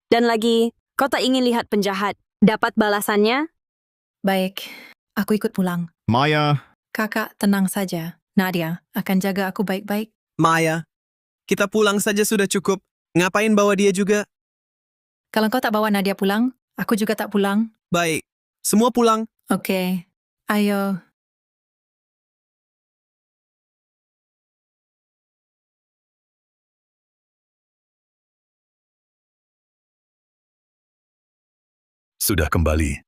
Dan lagi, kau tak ingin lihat penjahat dapat balasannya? Baik, aku ikut pulang. Maya, Kakak tenang saja. Nadia akan jaga aku baik-baik. Maya, kita pulang saja sudah cukup. Ngapain bawa dia juga? Kalau kau tak bawa Nadia pulang, aku juga tak pulang. Baik, semua pulang. Oke, ayo. Sudah kembali.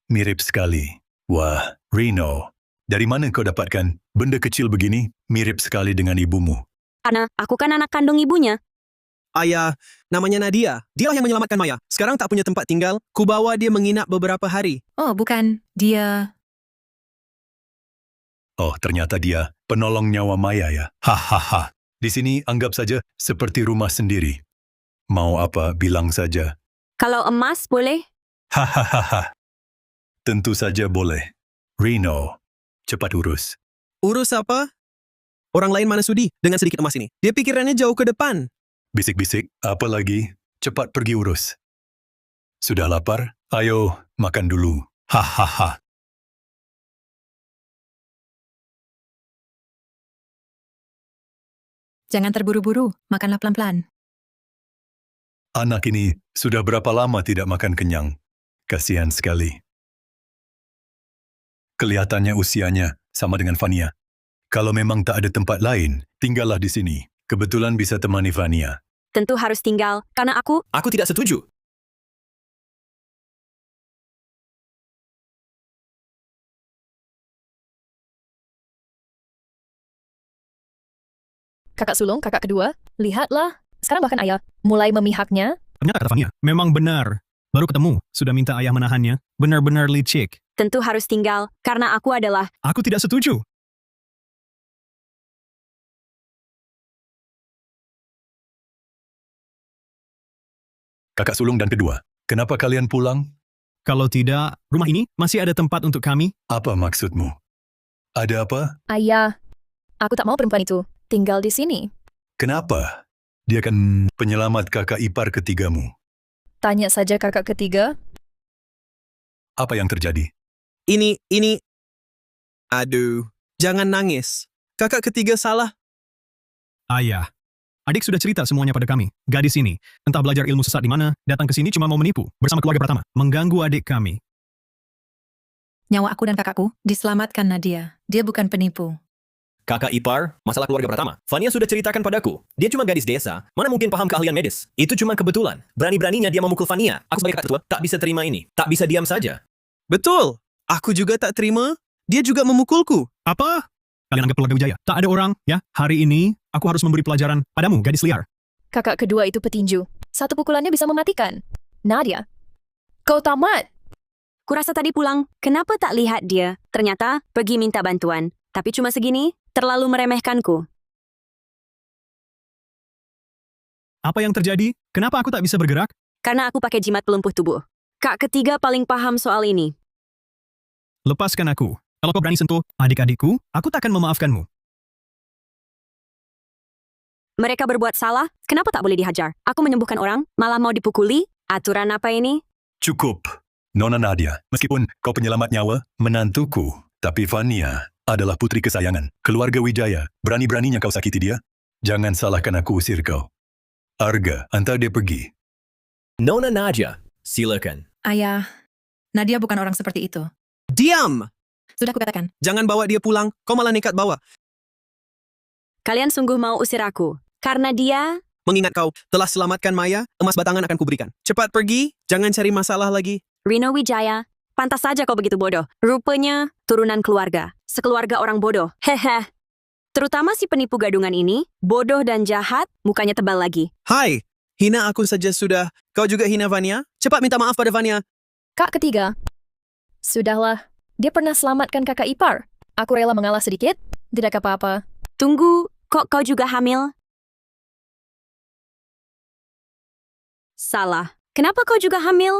Mirip sekali. Wah, Reno. Dari mana kau dapatkan benda kecil begini? Mirip sekali dengan ibumu. Karena aku kan anak kandung ibunya. Ayah, namanya Nadia. Dialah yang menyelamatkan Maya. Sekarang tak punya tempat tinggal. Kubawa dia menginap beberapa hari. Oh, bukan. Dia... Oh, ternyata dia penolong nyawa Maya ya. Hahaha. Di sini anggap saja seperti rumah sendiri. Mau apa, bilang saja. Kalau emas, boleh? Hahaha. Tentu saja boleh. Reno, cepat urus. Urus apa? Orang lain mana sudi dengan sedikit emas ini. Dia pikirannya jauh ke depan. Bisik-bisik, apa lagi? Cepat pergi urus. Sudah lapar? Ayo, makan dulu. Hahaha. Jangan terburu-buru, makanlah pelan-pelan. Anak ini sudah berapa lama tidak makan kenyang? Kasihan sekali. Kelihatannya usianya sama dengan Fania. Kalau memang tak ada tempat lain, tinggallah di sini. Kebetulan bisa temani Fania. Tentu harus tinggal, karena aku... Aku tidak setuju. Kakak sulung, kakak kedua, lihatlah. Sekarang bahkan ayah mulai memihaknya. Ternyata kata Fania, memang benar. Baru ketemu, sudah minta ayah menahannya. Benar-benar licik. Tentu harus tinggal, karena aku adalah... Aku tidak setuju. Kakak sulung dan kedua, kenapa kalian pulang? Kalau tidak, rumah ini masih ada tempat untuk kami. Apa maksudmu? Ada apa? Ayah, aku tak mau perempuan itu tinggal di sini. Kenapa? Dia kan penyelamat kakak ipar ketigamu. Tanya saja kakak ketiga. Apa yang terjadi? Ini... Aduh, jangan nangis. Kakak ketiga salah. Ayah, adik sudah cerita semuanya pada kami. Gadis ini, entah belajar ilmu sesat di mana, datang ke sini cuma mau menipu bersama keluarga pertama, mengganggu adik kami. Nyawa aku dan kakakku diselamatkan Nadia. Dia bukan penipu. Kakak ipar, masalah keluarga pertama. Fania sudah ceritakan padaku. Dia cuma gadis desa, mana mungkin paham keahlian medis. Itu cuma kebetulan. Berani-beraninya dia memukul Fania. Aku sebagai kakak tua, tak bisa terima ini. Tak bisa diam saja. Betul. Aku juga tak terima. Dia juga memukulku. Apa? Kalian anggap keluarga Wijaya? Tak ada orang, ya? Hari ini, aku harus memberi pelajaran padamu, gadis liar. Kakak kedua itu petinju. Satu pukulannya bisa mematikan. Nadia, kau tamat. Kurasa tadi pulang, kenapa tak lihat dia? Ternyata pergi minta bantuan. Tapi cuma segini, terlalu meremehkanku. Apa yang terjadi? Kenapa aku tak bisa bergerak? Karena aku pakai jimat pelumpuh tubuh. Kak ketiga paling paham soal ini. Lepaskan aku. Kalau kau berani sentuh adik-adikku, aku takkan memaafkanmu. Mereka berbuat salah, kenapa tak boleh dihajar? Aku menyembuhkan orang, malah mau dipukuli? Aturan apa ini? Cukup. Nona Nadia, meskipun kau penyelamat nyawa, menantuku, tapi Fania adalah putri kesayangan. Keluarga Wijaya, berani-beraninya kau sakiti dia? Jangan salahkan aku usir kau. Arga, antar dia pergi. Nona Nadia, silakan. Ayah, Nadia bukan orang seperti itu. Diam! Sudah kukatakan. Jangan bawa dia pulang. Kau malah nekat bawa. Kalian sungguh mau usir aku. Karena dia... Mengingat kau telah selamatkan Maya, emas batangan akan kuberikan. Cepat pergi, jangan cari masalah lagi. Rino Wijaya, pantas saja kau begitu bodoh. Rupanya turunan keluarga. Sekeluarga orang bodoh. Hehe. Terutama si penipu gadungan ini, bodoh dan jahat, mukanya tebal lagi. Hai, hina aku saja sudah. Kau juga hina Vania? Cepat minta maaf pada Vania. Kak ketiga. Sudahlah, dia pernah selamatkan kakak ipar. Aku rela mengalah sedikit, tidak apa-apa. Tunggu, kok kau juga hamil? Salah. Kenapa kau juga hamil?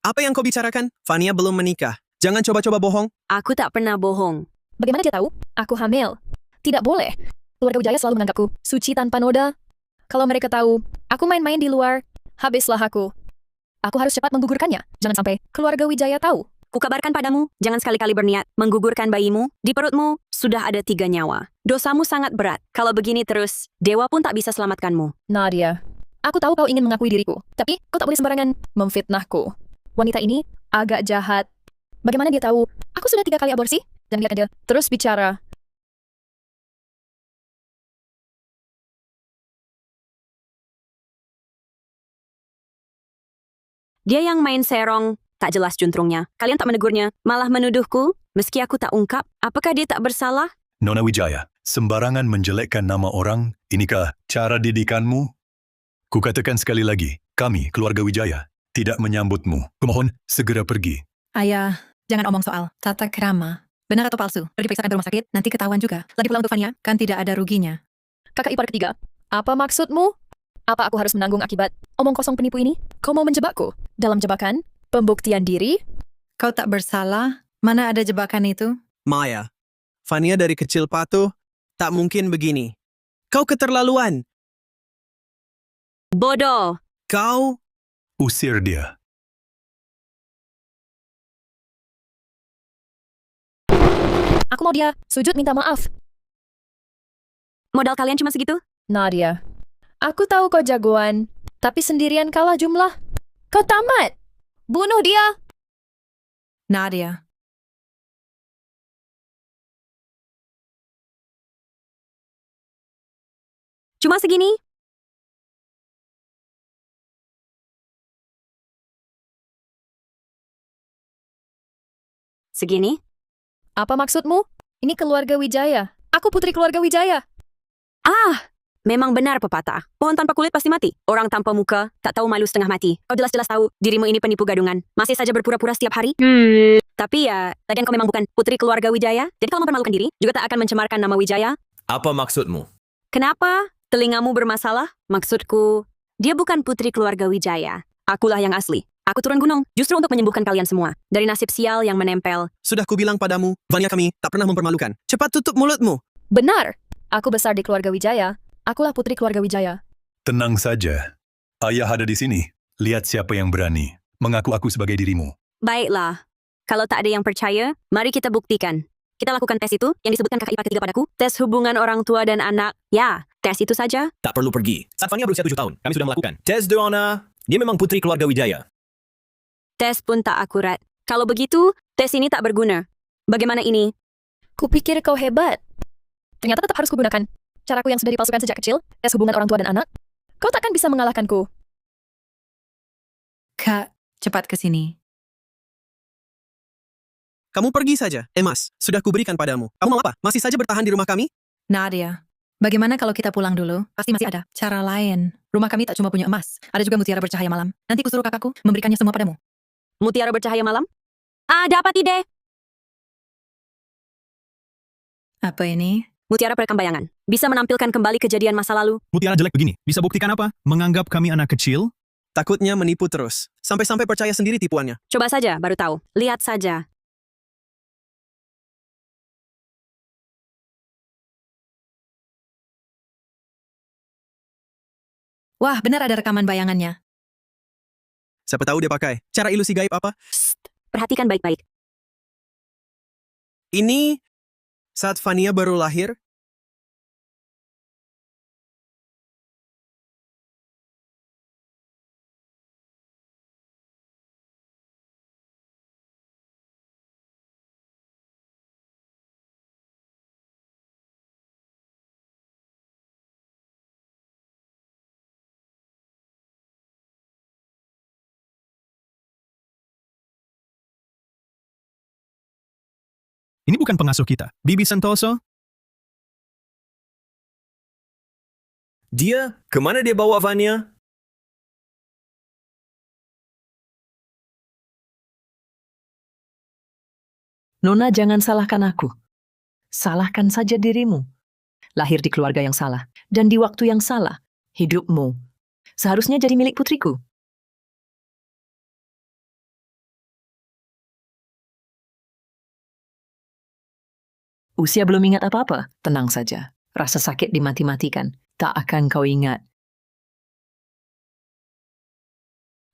Apa yang kau bicarakan? Vania belum menikah. Jangan coba-coba bohong. Aku tak pernah bohong. Bagaimana dia tahu? Aku hamil. Tidak boleh. Keluarga Wijaya selalu menganggapku suci tanpa noda. Kalau mereka tahu, aku main-main di luar, habislah aku. Aku harus cepat menggugurkannya. Jangan sampai keluarga Wijaya tahu. Kukabarkan padamu, jangan sekali-kali berniat menggugurkan bayimu. Di perutmu sudah ada 3 nyawa. Dosamu sangat berat. Kalau begini terus, dewa pun tak bisa selamatkanmu. Nadia, aku tahu kau ingin mengakui diriku, tapi kau tak boleh sembarangan memfitnahku. Wanita ini agak jahat. Bagaimana dia tahu? Aku sudah 3 kali aborsi. Dan biarkan dia terus bicara. Dia yang main serong, tak jelas juntrungnya. Kalian tak menegurnya, malah menuduhku. Meski aku tak ungkap, apakah dia tak bersalah? Nona Wijaya, sembarangan menjelekkan nama orang, inikah cara didikanmu? Kukatakan sekali lagi, kami, keluarga Wijaya, tidak menyambutmu. Kumohon, segera pergi. Ayah, jangan omong soal tata krama. Benar atau palsu? Perlu diperiksakan ke rumah sakit, nanti ketahuan juga. Lagi pula untuk Vania, kan tidak ada ruginya. Kakak ipar ketiga, apa maksudmu? Apa aku harus menanggung akibat omong kosong penipu ini? Kau mau menjebakku? Dalam jebakan? Pembuktian diri? Kau tak bersalah? Mana ada jebakan itu? Maya, Vania dari kecil patuh, tak mungkin begini. Kau keterlaluan. Bodoh. Kau... Usir dia. Aku mau dia sujud minta maaf. Modal kalian cuma segitu? Nadia, aku tahu kau jagoan, tapi sendirian kalah jumlah. Kau tamat. Bunuh dia. Nadia. Cuma segini? Segini? Apa maksudmu? Ini keluarga Wijaya. Aku putri keluarga Wijaya. Memang benar pepatah. Pohon tanpa kulit pasti mati. Orang tanpa muka tak tahu malu setengah mati. Kau jelas-jelas tahu dirimu ini penipu gadungan. Masih saja berpura-pura setiap hari. Tapi ya, lagian kau memang bukan putri keluarga Wijaya. Jadi kalau mempermalukan diri, juga tak akan mencemarkan nama Wijaya. Apa maksudmu? Kenapa? Telingamu bermasalah? Maksudku, dia bukan putri keluarga Wijaya. Akulah yang asli. Aku turun gunung, justru untuk menyembuhkan kalian semua. Dari nasib sial yang menempel. Sudah kubilang padamu, Vania kami tak pernah mempermalukan. Cepat tutup mulutmu. Benar. Aku besar di keluarga Wijaya. Akulah putri keluarga Wijaya. Tenang saja. Ayah ada di sini. Lihat siapa yang berani mengaku aku sebagai dirimu. Baiklah. Kalau tak ada yang percaya, mari kita buktikan. Kita lakukan tes itu yang disebutkan kakak ipar ketiga padaku. Tes hubungan orang tua dan anak. Ya, tes itu saja. Tak perlu pergi. Saat Vania berusia 7 tahun, kami sudah melakukan tes DNA. Dia memang putri keluarga Wijaya. Tes pun tak akurat. Kalau begitu, tes ini tak berguna. Bagaimana ini? Kupikir kau hebat. Ternyata tetap harus kugunakan. Caraku yang sudah dipalsukan sejak kecil, tes hubungan orang tua dan anak. Kau takkan bisa mengalahkanku. Kak, cepat ke sini. Kamu pergi saja. Emas, sudah kuberikan padamu. Kamu mau apa? Masih saja bertahan di rumah kami? Nadia, bagaimana kalau kita pulang dulu? Pasti masih ada cara lain. Rumah kami tak cuma punya emas, ada juga mutiara bercahaya malam. Nanti kusuruh kakakku memberikannya semua padamu. Mutiara bercahaya malam? Dapat ide. Apa ini? Mutiara perekam bayangan. Bisa menampilkan kembali kejadian masa lalu. Mutiara jelek begini, bisa buktikan apa? Menganggap kami anak kecil? Takutnya menipu terus. Sampai-sampai percaya sendiri tipuannya. Coba saja, baru tahu. Lihat saja. Wah, benar ada rekaman bayangannya. Siapa tahu dia pakai. Cara ilusi gaib apa? Perhatikan baik-baik. Ini saat Vania baru lahir. Ini bukan pengasuh kita. Bibi Santoso? Dia? Kemana dia bawa Vania? Nona, jangan salahkan aku. Salahkan saja dirimu. Lahir di keluarga yang salah, dan di waktu yang salah. Hidupmu seharusnya jadi milik putriku. Usia belum ingat apa-apa. Tenang saja. Rasa sakit dimati-matikan. Tak akan kau ingat.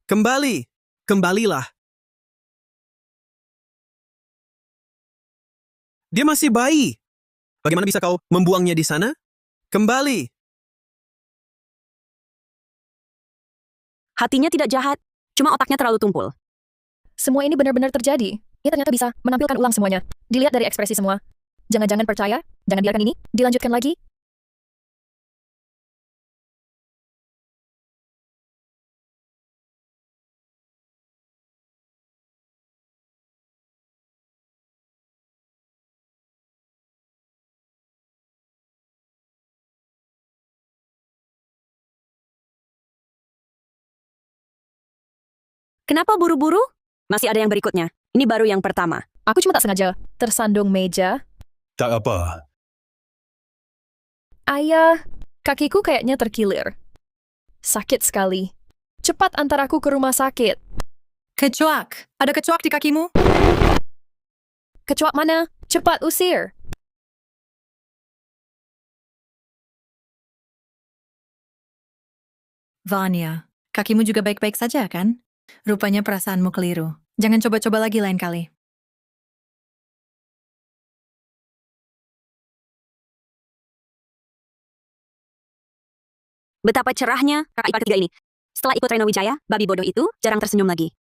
Kembali. Kembalilah. Dia masih bayi. Bagaimana bisa kau membuangnya di sana? Kembali. Hatinya tidak jahat, cuma otaknya terlalu tumpul. Semua ini benar-benar terjadi. Dia ternyata bisa menampilkan ulang semuanya. Dilihat dari ekspresi semua. Jangan-jangan percaya, jangan biarkan ini dilanjutkan lagi. Kenapa buru-buru? Masih ada yang berikutnya. Ini baru yang pertama. Aku cuma tak sengaja tersandung meja. Tak apa. Ayah, kakiku kayaknya terkilir. Sakit sekali. Cepat antar aku ke rumah sakit. Kecoak. Ada kecoak di kakimu? Kecoak mana? Cepat usir. Vania, kakimu juga baik-baik saja kan? Rupanya perasaanmu keliru. Jangan coba-coba lagi lain kali. Betapa cerahnya kakak ipar ketiga ini. Setelah ikut Reno Wijaya, babi bodoh itu jarang tersenyum lagi.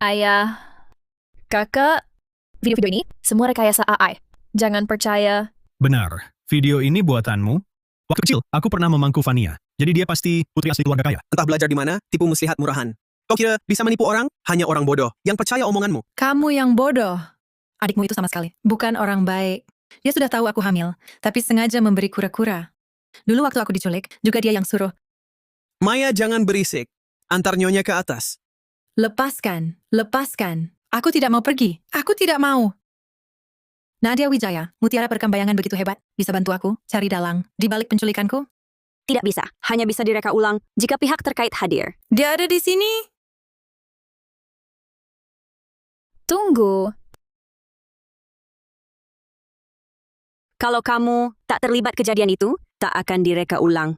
Ayah, kakak, video-video ini semua rekayasa AI. Jangan percaya. Benar. Video ini buatanmu. Waktu kecil, aku pernah memangku Vania. Jadi dia pasti putri asli keluarga kaya. Entah belajar di mana, tipu muslihat murahan. Kau kira bisa menipu orang? Hanya orang bodoh yang percaya omonganmu. Kamu yang bodoh. Adikmu itu sama sekali. Bukan orang baik. Dia sudah tahu aku hamil, tapi sengaja memberi kura-kura. Dulu waktu aku diculik, juga dia yang suruh. Maya, jangan berisik. Antar nyonya ke atas. Lepaskan, lepaskan. Aku tidak mau pergi. Aku tidak mau. Nadia Wijaya, mutiara perekam bayangan begitu hebat. Bisa bantu aku cari dalang di balik penculikanku? Tidak bisa. Hanya bisa direka ulang jika pihak terkait hadir. Dia ada di sini. Tunggu. Kalau kamu tak terlibat kejadian itu, tak akan direka ulang.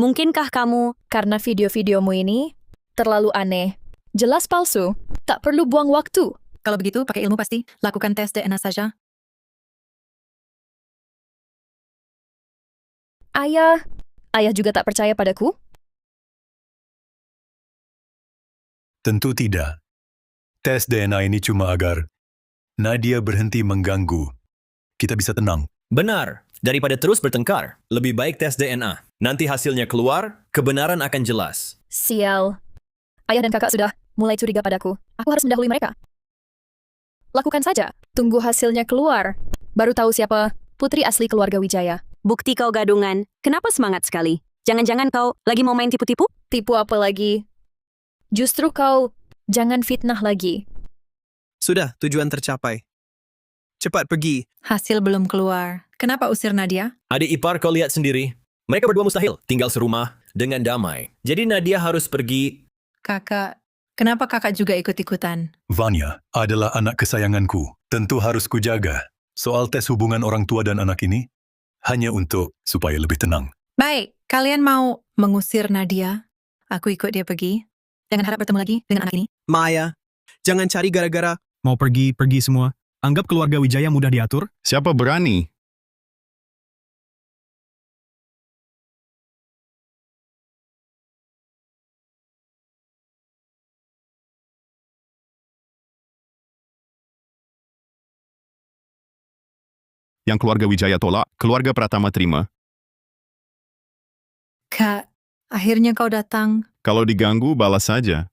Mungkinkah kamu... Karena video-videomu ini terlalu aneh. Jelas palsu. Tak perlu buang waktu. Kalau begitu, pakai ilmu pasti. Lakukan tes DNA saja. Ayah juga tak percaya padaku? Tentu tidak. Tes DNA ini cuma agar Nadia berhenti mengganggu. Kita bisa tenang. Benar. Daripada terus bertengkar, lebih baik tes DNA. Nanti hasilnya keluar, kebenaran akan jelas. Sial. Ayah dan kakak sudah mulai curiga padaku. Aku harus mendahului mereka. Lakukan saja. Tunggu hasilnya keluar. Baru tahu siapa putri asli keluarga Wijaya. Bukti kau gadungan. Kenapa semangat sekali? Jangan-jangan kau lagi mau main tipu-tipu? Tipu apa lagi? Justru kau jangan fitnah lagi. Sudah, tujuan tercapai. Cepat pergi. Hasil belum keluar. Kenapa usir Nadia? Adik ipar kau lihat sendiri. Mereka berdua mustahil tinggal serumah dengan damai. Jadi Nadia harus pergi. Kakak, kenapa kakak juga ikut-ikutan? Vania adalah anak kesayanganku. Tentu harus kujaga. Soal tes hubungan orang tua dan anak ini, hanya untuk supaya lebih tenang. Baik, kalian mau mengusir Nadia? Aku ikut dia pergi. Jangan harap bertemu lagi dengan anak ini. Maya, jangan cari gara-gara. Mau pergi semua. Anggap keluarga Wijaya mudah diatur. Siapa berani? Yang keluarga Wijaya tolak, keluarga Pratama terima. Kak, akhirnya kau datang. Kalau diganggu, balas saja.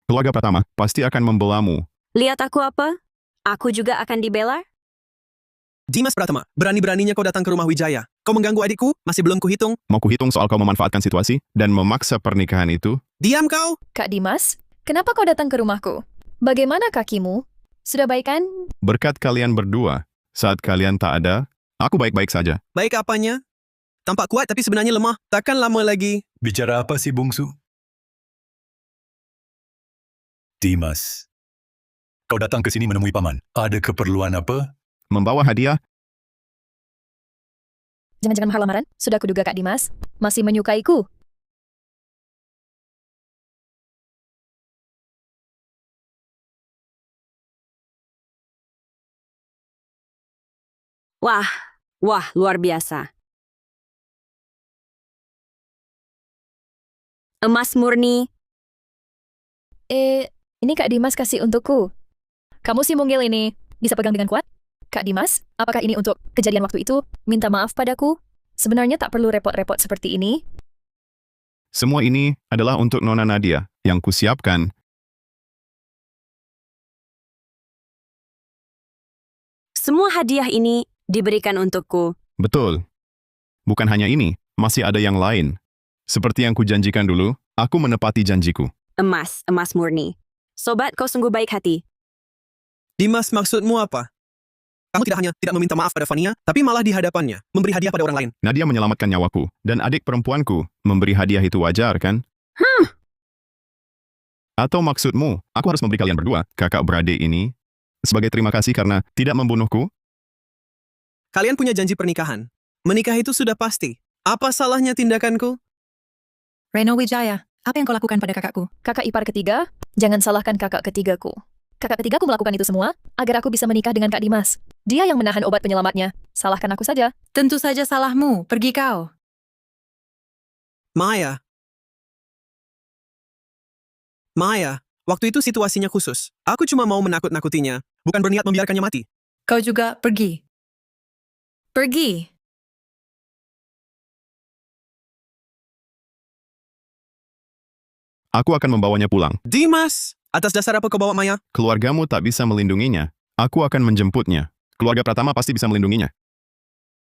Keluarga Pratama pasti akan membelamu. Lihat aku apa? Aku juga akan dibela? Dimas Pratama, berani-beraninya kau datang ke rumah Wijaya. Kau mengganggu adikku? Masih belum kuhitung. Mau kuhitung soal kau memanfaatkan situasi dan memaksa pernikahan itu? Diam kau! Kak Dimas, kenapa kau datang ke rumahku? Bagaimana kakimu? Sudah baik kan? Berkat kalian berdua, saat kalian tak ada, aku baik-baik saja. Baik apanya? Tampak kuat tapi sebenarnya lemah. Takkan lama lagi. Bicara apa sih, bungsu? Dimas, kau datang ke sini menemui paman. Ada keperluan apa? Membawa hadiah? Jangan-jangan mahal lamaran? Sudah kuduga Kak Dimas. Masih menyukaiku. Wah, luar biasa. Emas murni. Ini Kak Dimas kasih untukku. Kamu si mungil ini bisa pegang dengan kuat? Kak Dimas, apakah ini untuk kejadian waktu itu? Minta maaf padaku. Sebenarnya tak perlu repot-repot seperti ini. Semua ini adalah untuk Nona Nadia yang kusiapkan. Semua hadiah ini diberikan untukku. Betul. Bukan hanya ini, masih ada yang lain. Seperti yang kujanjikan dulu, aku menepati janjiku. Emas murni. Sobat, kau sungguh baik hati. Dimas, maksudmu apa? Kamu tidak hanya tidak meminta maaf pada Vania, tapi malah di hadapannya, memberi hadiah pada orang lain. Nadia menyelamatkan nyawaku, dan adik perempuanku memberi hadiah itu wajar, kan? Atau maksudmu, aku harus memberi kalian berdua, kakak beradik ini, sebagai terima kasih karena tidak membunuhku? Kalian punya janji pernikahan. Menikah itu sudah pasti. Apa salahnya tindakanku? Reno Wijaya, apa yang kau lakukan pada kakakku? Kakak ipar ketiga, jangan salahkan kakak ketigaku. Kakak ketigaku melakukan itu semua agar aku bisa menikah dengan Kak Dimas. Dia yang menahan obat penyelamatnya. Salahkan aku saja. Tentu saja salahmu. Pergi kau. Maya, Waktu itu situasinya khusus. Aku cuma mau menakut-nakutinya, bukan berniat membiarkannya mati. Kau juga pergi. Pergi. Aku akan membawanya pulang. Dimas! Atas dasar apa kau bawa Maya? Keluargamu tak bisa melindunginya. Aku akan menjemputnya. Keluarga Pratama pasti bisa melindunginya.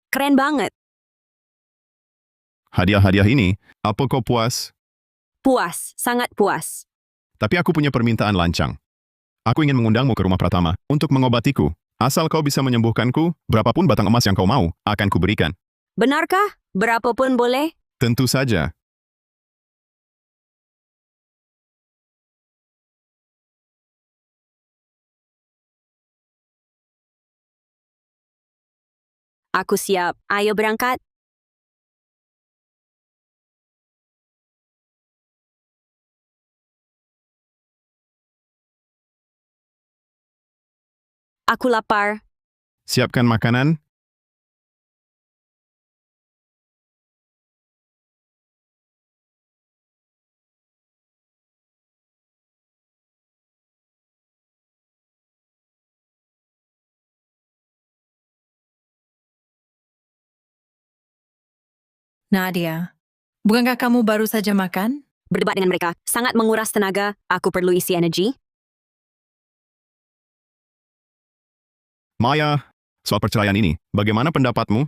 Keren banget. Hadiah-hadiah ini, apa kau puas? Puas, sangat puas. Tapi aku punya permintaan lancang. Aku ingin mengundangmu ke rumah Pratama untuk mengobatiku. Asal kau bisa menyembuhkanku, berapapun batang emas yang kau mau, akan kuberikan. Benarkah? Berapapun boleh? Tentu saja. Aku siap. Ayo berangkat. Aku lapar. Siapkan makanan. Nadia, bukankah kamu baru saja makan? Berdebat dengan mereka sangat menguras tenaga. Aku perlu isi energi. Maya, soal perceraian ini, bagaimana pendapatmu?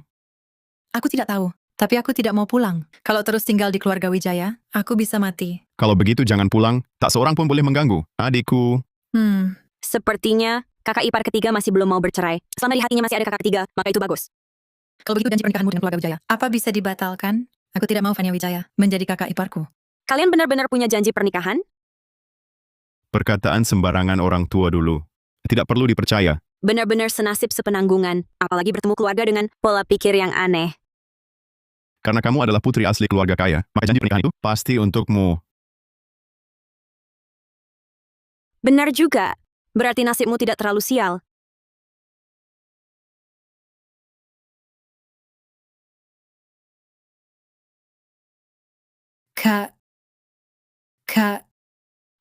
Aku tidak tahu, tapi aku tidak mau pulang. Kalau terus tinggal di keluarga Wijaya, aku bisa mati. Kalau begitu jangan pulang, tak seorang pun boleh mengganggu. Adikku, Sepertinya kakak ipar ketiga masih belum mau bercerai. Selama di hatinya masih ada kakak ketiga, maka itu bagus. Kalau begitu janji pernikahanmu dengan keluarga Wijaya, apa bisa dibatalkan? Aku tidak mau Fania Wijaya menjadi kakak iparku. Kalian benar-benar punya janji pernikahan? perkataan sembarangan orang tua dulu. Tidak perlu dipercaya. Benar-benar senasib sepenanggungan, apalagi bertemu keluarga dengan pola pikir yang aneh. Karena kamu adalah putri asli keluarga kaya, maka janji pernikahan itu pasti untukmu. Benar juga. Berarti nasibmu tidak terlalu sial. Kak,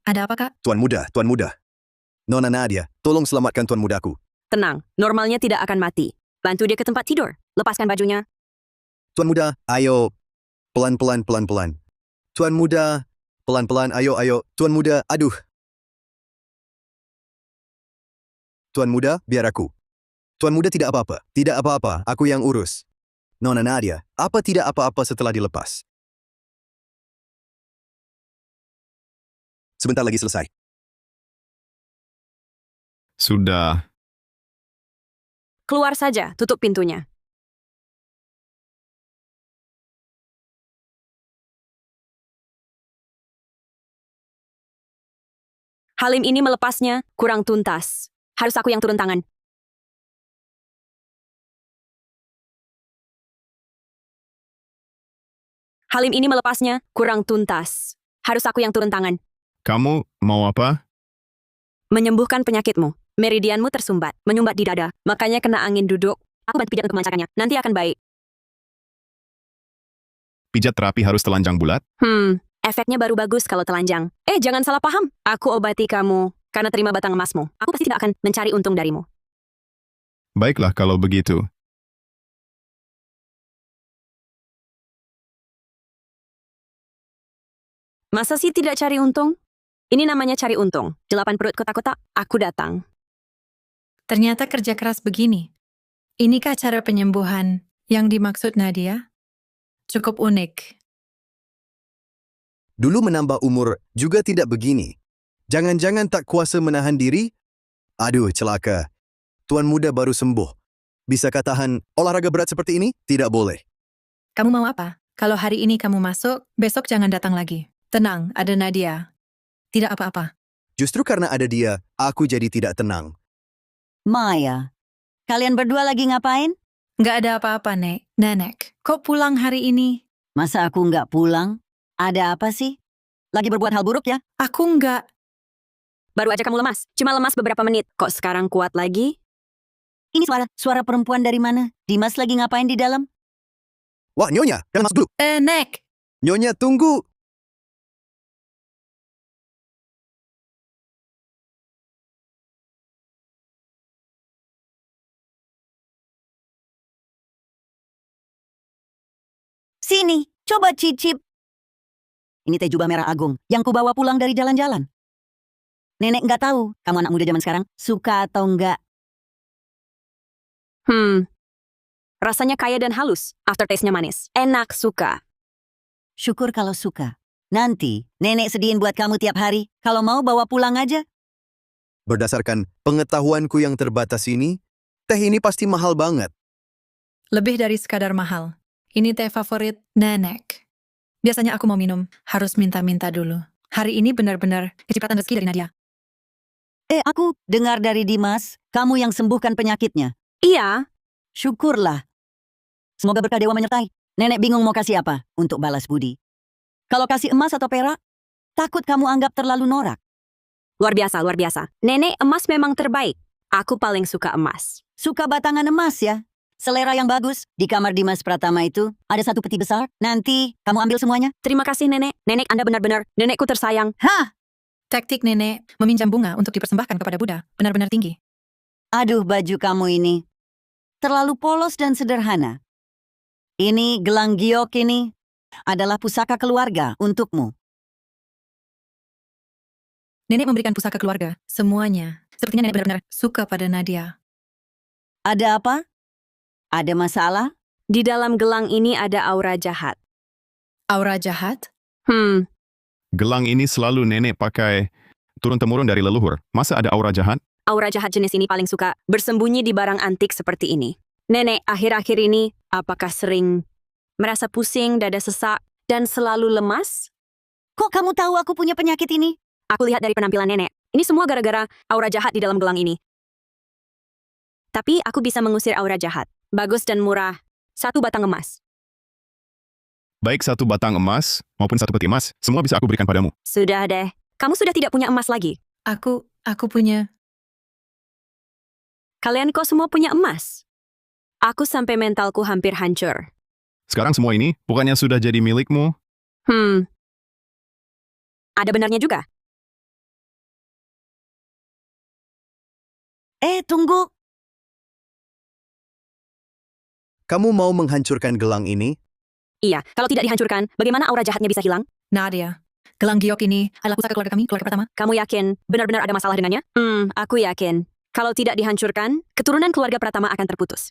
ada apa, Kak? Tuan Muda. Nona Nadia, tolong selamatkan Tuan Mudaku. Tenang, normalnya tidak akan mati. Bantu dia ke tempat tidur. Lepaskan bajunya. Tuan Muda, ayo. Pelan-pelan. Tuan Muda, pelan-pelan, ayo. Tuan Muda, aduh. Tuan Muda, biar aku. Tuan Muda tidak apa-apa. Tidak apa-apa, aku yang urus. Nona Nadia, apa tidak apa-apa setelah dilepas? Sebentar lagi selesai. Sudah. Keluar saja, tutup pintunya. Halim ini melepasnya kurang tuntas. Harus aku yang turun tangan. Halim ini melepasnya kurang tuntas. Harus aku yang turun tangan. Kamu mau apa? Menyembuhkan penyakitmu. Meridianmu tersumbat, menyumbat di dada. Makanya kena angin duduk. Aku bantu pijat untuk melancarkannya. Nanti akan baik. Pijat terapi harus telanjang bulat? Efeknya baru bagus kalau telanjang. Jangan salah paham. Aku obati kamu karena terima batang emasmu. Aku pasti tidak akan mencari untung darimu. Baiklah kalau begitu. Masa sih tidak cari untung? Ini namanya cari untung. Jelapan perut kotak-kotak, aku datang. Ternyata kerja keras begini. Inikah cara penyembuhan yang dimaksud Nadia? Cukup unik. Dulu menambah umur juga tidak begini. Jangan-jangan tak kuasa menahan diri? Aduh, celaka. Tuan Muda baru sembuh. Bisakah tahan olahraga berat seperti ini? Tidak boleh. Kamu mau apa? Kalau hari ini kamu masuk, besok jangan datang lagi. Tenang, ada Nadia. Tidak apa-apa. Justru karena ada dia, aku jadi tidak tenang. Maya, kalian berdua lagi ngapain? Nggak ada apa-apa, Nenek. Kok pulang hari ini? Masa aku nggak pulang? Ada apa sih? Lagi berbuat hal buruk ya? Aku nggak. Baru aja kamu lemas. Cuma lemas beberapa menit. Kok sekarang kuat lagi? Ini suara perempuan dari mana? Dimas lagi ngapain di dalam? Wah, Nyonya, jangan masuk dulu. Nek. Nyonya, tunggu. Sini, coba cicip. Ini teh jubah merah agung yang kubawa pulang dari jalan-jalan. Nenek nggak tahu, kamu anak muda zaman sekarang, suka atau enggak. Rasanya kaya dan halus. Aftertaste-nya manis. Enak, suka. Syukur kalau suka. Nanti, nenek sedihin buat kamu tiap hari. Kalau mau bawa pulang aja. Berdasarkan pengetahuanku yang terbatas ini, teh ini pasti mahal banget. Lebih dari sekadar mahal. Ini teh favorit nenek. Biasanya aku mau minum, harus minta-minta dulu. Hari ini benar-benar kecipratan rezeki dari Nadia. Aku dengar dari Dimas, kamu yang sembuhkan penyakitnya. Iya. Syukurlah. Semoga berkah dewa menyertai. Nenek bingung mau kasih apa untuk balas budi. Kalau kasih emas atau perak, takut kamu anggap terlalu norak. Luar biasa, luar biasa. Nenek, emas memang terbaik. Aku paling suka emas. Suka batangan emas ya? Selera yang bagus. Di kamar Dimas Pratama itu ada satu peti besar. Nanti kamu ambil semuanya. Terima kasih, Nenek. Nenek, Anda benar-benar nenekku tersayang. Hah? Taktik nenek meminjam bunga untuk dipersembahkan kepada Buddha benar-benar tinggi. Aduh, baju kamu ini terlalu polos dan sederhana. Ini gelang giok ini adalah pusaka keluarga untukmu. Nenek memberikan pusaka keluarga, semuanya. Sepertinya nenek benar-benar suka pada Nadia. Ada apa? Ada masalah? Di dalam gelang ini ada aura jahat. Aura jahat? Gelang ini selalu nenek pakai turun-temurun dari leluhur. Masa ada aura jahat? Aura jahat jenis ini paling suka bersembunyi di barang antik seperti ini. Nenek, akhir-akhir ini apakah sering merasa pusing, dada sesak, dan selalu lemas? Kok kamu tahu aku punya penyakit ini? Aku lihat dari penampilan nenek. Ini semua gara-gara aura jahat di dalam gelang ini. Tapi aku bisa mengusir aura jahat. Bagus dan murah. 1 batang emas. Baik 1 batang emas maupun 1 peti emas, semua bisa aku berikan padamu. Sudah deh. Kamu sudah tidak punya emas lagi. Aku punya. Kalian kok semua punya emas? Aku sampai mentalku hampir hancur. Sekarang semua ini bukannya sudah jadi milikmu? Ada benarnya juga. Tunggu. Kamu mau menghancurkan gelang ini? Iya, kalau tidak dihancurkan, bagaimana aura jahatnya bisa hilang? Nadia, gelang giok ini adalah pusaka keluarga kami, keluarga pertama. Kamu yakin benar-benar ada masalah dengannya? Aku yakin. Kalau tidak dihancurkan, keturunan keluarga Pratama akan terputus.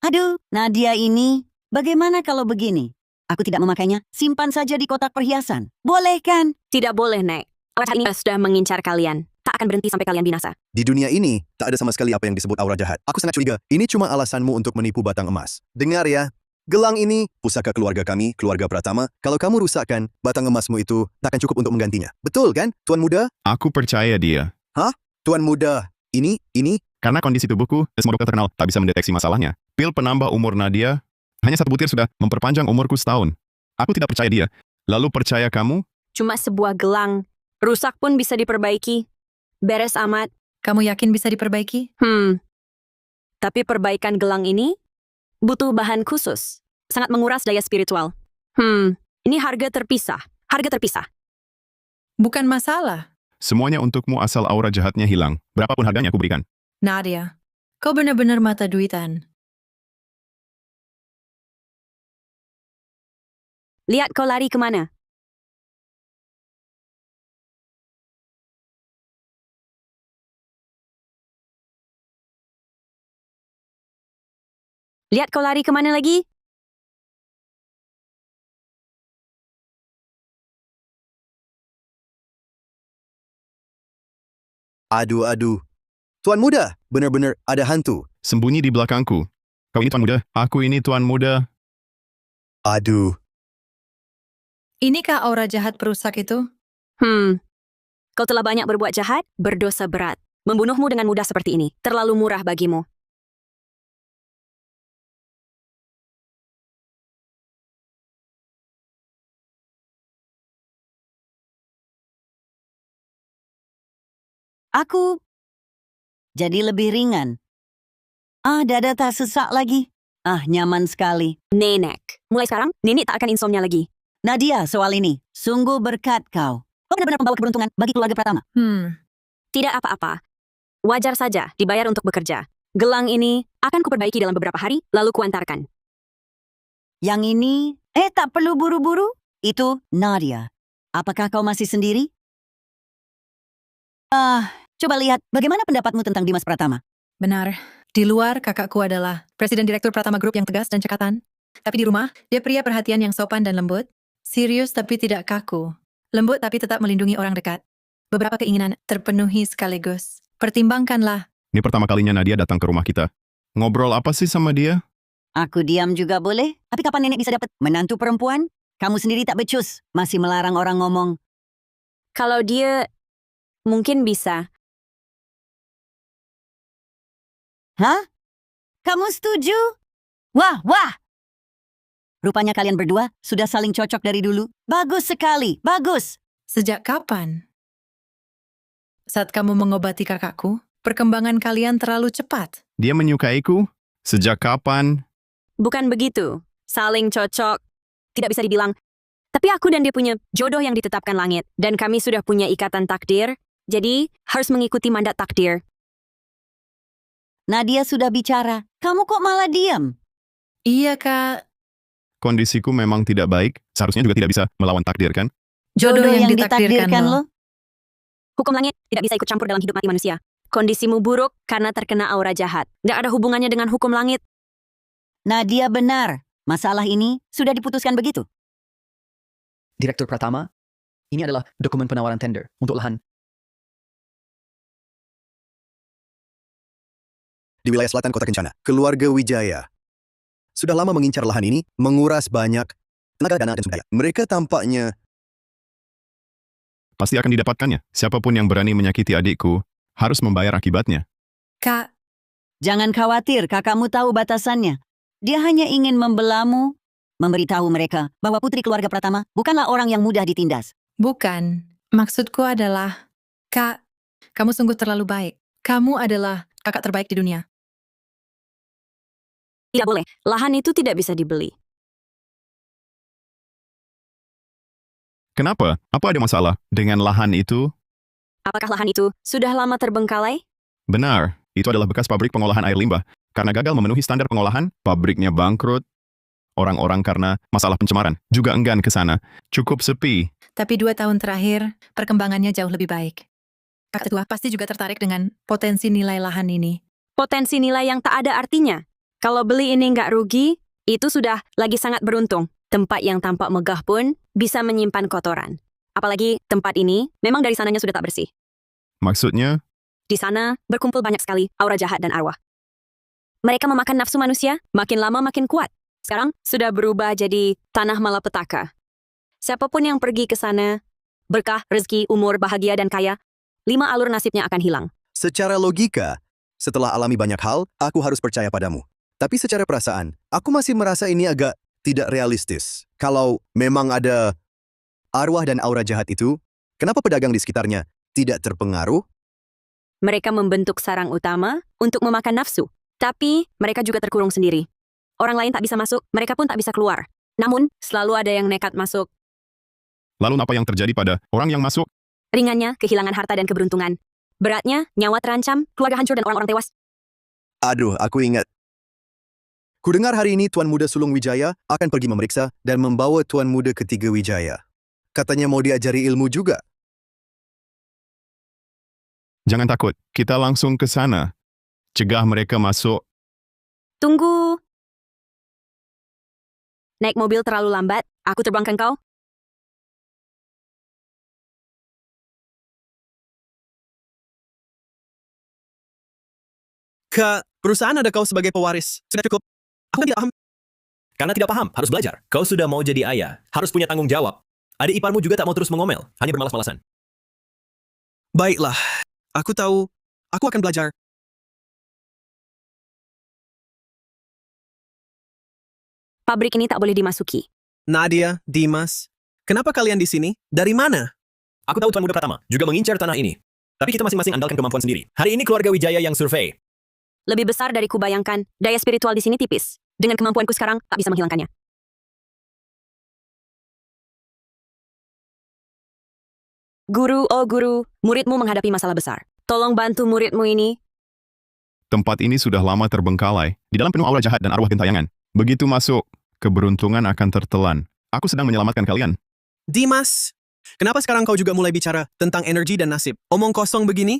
Aduh, Nadia ini, bagaimana kalau begini? Aku tidak memakainya, simpan saja di kotak perhiasan. Boleh kan? Tidak boleh, Nek. Aura jahat ini sudah mengincar kalian. Tak akan berhenti sampai kalian binasa. Di dunia ini, tak ada sama sekali apa yang disebut aura jahat. Aku sangat curiga, ini cuma alasanmu untuk menipu batang emas. Dengar ya, gelang ini, pusaka keluarga kami, keluarga Pratama. Kalau kamu rusakkan, batang emasmu itu tak akan cukup untuk menggantinya. Betul kan, Tuan Muda? Aku percaya dia. Hah? Tuan Muda, ini? Karena kondisi tubuhku, semua dokter terkenal tak bisa mendeteksi masalahnya. Pil penambah umur Nadia, hanya 1 butir sudah memperpanjang umurku setahun. Aku tidak percaya dia. Lalu percaya kamu? Cuma sebuah gelang. Rusak pun bisa diperbaiki. Beres amat. Kamu yakin bisa diperbaiki? Tapi perbaikan gelang ini butuh bahan khusus. Sangat menguras daya spiritual. Ini harga terpisah. Harga terpisah. Bukan masalah. Semuanya untukmu asal aura jahatnya hilang. Berapapun harganya aku berikan. Nadia, kau benar-benar mata duitan. Lihat kau lari kemana? Lihat kau lari kemana lagi? Aduh. Tuan Muda, benar-benar ada hantu. Sembunyi di belakangku. Kau ini Tuan Muda, aku ini Tuan Muda. Aduh. Inikah aura jahat perusak itu? Kau telah banyak berbuat jahat, berdosa berat. Membunuhmu dengan mudah seperti ini, terlalu murah bagimu. Aku jadi lebih ringan. Dada tak sesak lagi. Nyaman sekali. Nenek, mulai sekarang, Nenek tak akan insomnia lagi. Nadia, soal ini, sungguh berkat kau. Kau benar-benar pembawa keberuntungan bagi keluarga Pratama. Tidak apa-apa. Wajar saja dibayar untuk bekerja. Gelang ini akan kuperbaiki dalam beberapa hari, lalu kuantarkan. Yang ini, tak perlu buru-buru. Itu Nadia. Apakah kau masih sendiri? Coba lihat, bagaimana pendapatmu tentang Dimas Pratama? Benar. Di luar, kakakku adalah Presiden Direktur Pratama Group yang tegas dan cekatan. Tapi di rumah, dia pria perhatian yang sopan dan lembut. Serius tapi tidak kaku. Lembut tapi tetap melindungi orang dekat. Beberapa keinginan terpenuhi sekaligus. Pertimbangkanlah. Ini pertama kalinya Nadia datang ke rumah kita. Ngobrol apa sih sama dia? Aku diam juga boleh, tapi kapan nenek bisa dapat menantu perempuan? Kamu sendiri tak becus, masih melarang orang ngomong. Kalau dia mungkin bisa. Hah? Kamu setuju? Wah! Rupanya kalian berdua sudah saling cocok dari dulu. Bagus sekali, bagus. Sejak kapan? Saat kamu mengobati kakakku, perkembangan kalian terlalu cepat. Dia menyukaiku? Sejak kapan? Bukan begitu. Saling cocok. Tidak bisa dibilang. Tapi aku dan dia punya jodoh yang ditetapkan langit. Dan kami sudah punya ikatan takdir. Jadi, harus mengikuti mandat takdir. Nadia sudah bicara. Kamu kok malah diam? Iya, Kak. Kondisiku memang tidak baik. Seharusnya juga tidak bisa melawan takdir, kan? Jodoh yang ditakdirkan lo. Hukum langit tidak bisa ikut campur dalam hidup mati manusia. Kondisimu buruk karena terkena aura jahat. Tidak ada hubungannya dengan hukum langit. Nadia benar. Masalah ini sudah diputuskan begitu. Direktur Pratama, ini adalah dokumen penawaran tender untuk lahan. Di wilayah selatan Kota Kencana, keluarga Wijaya sudah lama mengincar lahan ini, menguras banyak tenaga, dana, dan sumber daya. Mereka tampaknya Pasti akan didapatkannya. Siapapun yang berani menyakiti adikku harus membayar akibatnya. Kak, jangan khawatir, kakakmu tahu batasannya. Dia hanya ingin membelamu, memberitahu mereka bahwa putri keluarga Pratama bukanlah orang yang mudah ditindas. bukan. Maksudku adalah, Kak, kamu sungguh terlalu baik. Kamu adalah kakak terbaik di dunia. Tidak boleh. Lahan itu tidak bisa dibeli. Kenapa? Apa ada masalah dengan lahan itu? Apakah lahan itu sudah lama terbengkalai? Benar, itu adalah bekas pabrik pengolahan air limbah. Karena gagal memenuhi standar pengolahan, pabriknya bangkrut. Orang-orang karena masalah pencemaran juga enggan ke sana. Cukup sepi. Tapi 2 tahun terakhir, perkembangannya jauh lebih baik. Kakak tua pasti juga tertarik dengan potensi nilai lahan ini. Potensi nilai yang tak ada artinya. Kalau beli ini nggak rugi, itu sudah lagi sangat beruntung. Tempat yang tampak megah pun bisa menyimpan kotoran. Apalagi tempat ini memang dari sananya sudah tak bersih. Maksudnya? Di sana berkumpul banyak sekali aura jahat dan arwah. Mereka memakan nafsu manusia, makin lama makin kuat. Sekarang sudah berubah jadi tanah malapetaka. Siapapun yang pergi ke sana, berkah, rezeki, umur, bahagia, dan kaya, 5 alur nasibnya akan hilang. secara logika, setelah alami banyak hal, aku harus percaya padamu. Tapi secara perasaan, aku masih merasa ini agak tidak realistis. Kalau memang ada arwah dan aura jahat itu, kenapa pedagang di sekitarnya tidak terpengaruh? Mereka membentuk sarang utama untuk memakan nafsu. Tapi mereka juga terkurung sendiri. Orang lain tak bisa masuk, mereka pun tak bisa keluar. Namun, selalu ada yang nekat masuk. Lalu apa yang terjadi pada orang yang masuk? Ringannya, kehilangan harta dan keberuntungan. Beratnya, nyawa terancam, keluarga hancur dan orang-orang tewas. Aduh, aku ingat. Kudengar hari ini Tuan Muda Sulung Wijaya akan pergi memeriksa dan membawa Tuan Muda ketiga Wijaya. Katanya mau diajari ilmu juga. Jangan takut, kita langsung ke sana. Cegah mereka masuk. Tunggu. Naik mobil terlalu lambat, aku terbangkan kau. Ke perusahaan ada kau sebagai pewaris. Sudah cukup. Aku tidak paham. Karena tidak paham, harus belajar. Kau sudah mau jadi ayah, harus punya tanggung jawab. Adik iparmu juga tak mau terus mengomel, hanya bermalas-malasan. Baiklah, aku tahu. Aku akan belajar. Pabrik ini tak boleh dimasuki. Nadia, Dimas, kenapa kalian di sini? Dari mana? Aku tahu Tuan Muda Pratama juga mengincar tanah ini. Tapi kita masing-masing andalkan kemampuan sendiri. Hari ini keluarga Wijaya yang survei. Lebih besar dari kubayangkan, daya spiritual di sini tipis. Dengan kemampuanku sekarang, tak bisa menghilangkannya. Guru, oh guru, muridmu menghadapi masalah besar. Tolong bantu muridmu ini. Tempat ini sudah lama terbengkalai. Di dalam penuh aura jahat dan arwah gentayangan. Begitu masuk, keberuntungan akan tertelan. Aku sedang menyelamatkan kalian. Dimas, kenapa sekarang kau juga mulai bicara tentang energi dan nasib? Omong kosong begini?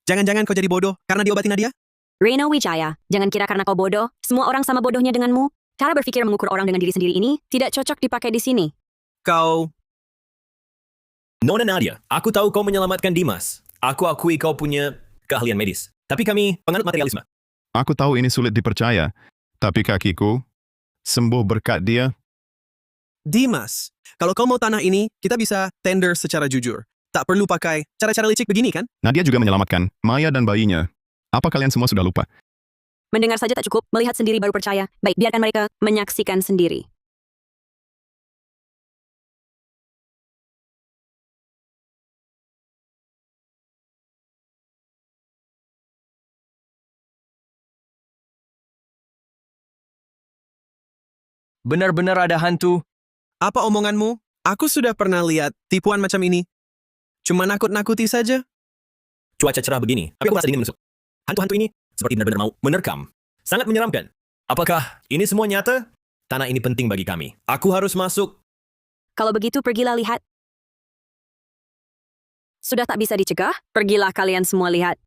Jangan-jangan kau jadi bodoh karena diobati Nadia? Reno Wijaya, jangan kira karena kau bodoh, semua orang sama bodohnya denganmu. Cara berpikir mengukur orang dengan diri sendiri ini tidak cocok dipakai di sini. Kau... Nona Nadia, aku tahu kau menyelamatkan Dimas. Aku akui kau punya keahlian medis. Tapi kami penganut materialisme. Aku tahu ini sulit dipercaya, tapi kakiku sembuh berkat dia. Dimas, kalau kau mau tanah ini, kita bisa tender secara jujur. Tak perlu pakai cara-cara licik begini kan? Nadia juga menyelamatkan Maya dan bayinya. Apa kalian semua sudah lupa? Mendengar saja tak cukup, melihat sendiri baru percaya. Baik, biarkan mereka menyaksikan sendiri. Benar-benar ada hantu. Apa omonganmu? Aku sudah pernah lihat tipuan macam ini. Cuma nakut-nakuti saja. Cuaca cerah begini, tapi aku merasa dingin menusuk. Hantu-hantu ini seperti benar-benar mau menerkam. Sangat menyeramkan. Apakah ini semua nyata? Tanah ini penting bagi kami. Aku harus masuk. Kalau begitu, pergilah lihat. Sudah tak bisa dicegah, pergilah kalian semua lihat.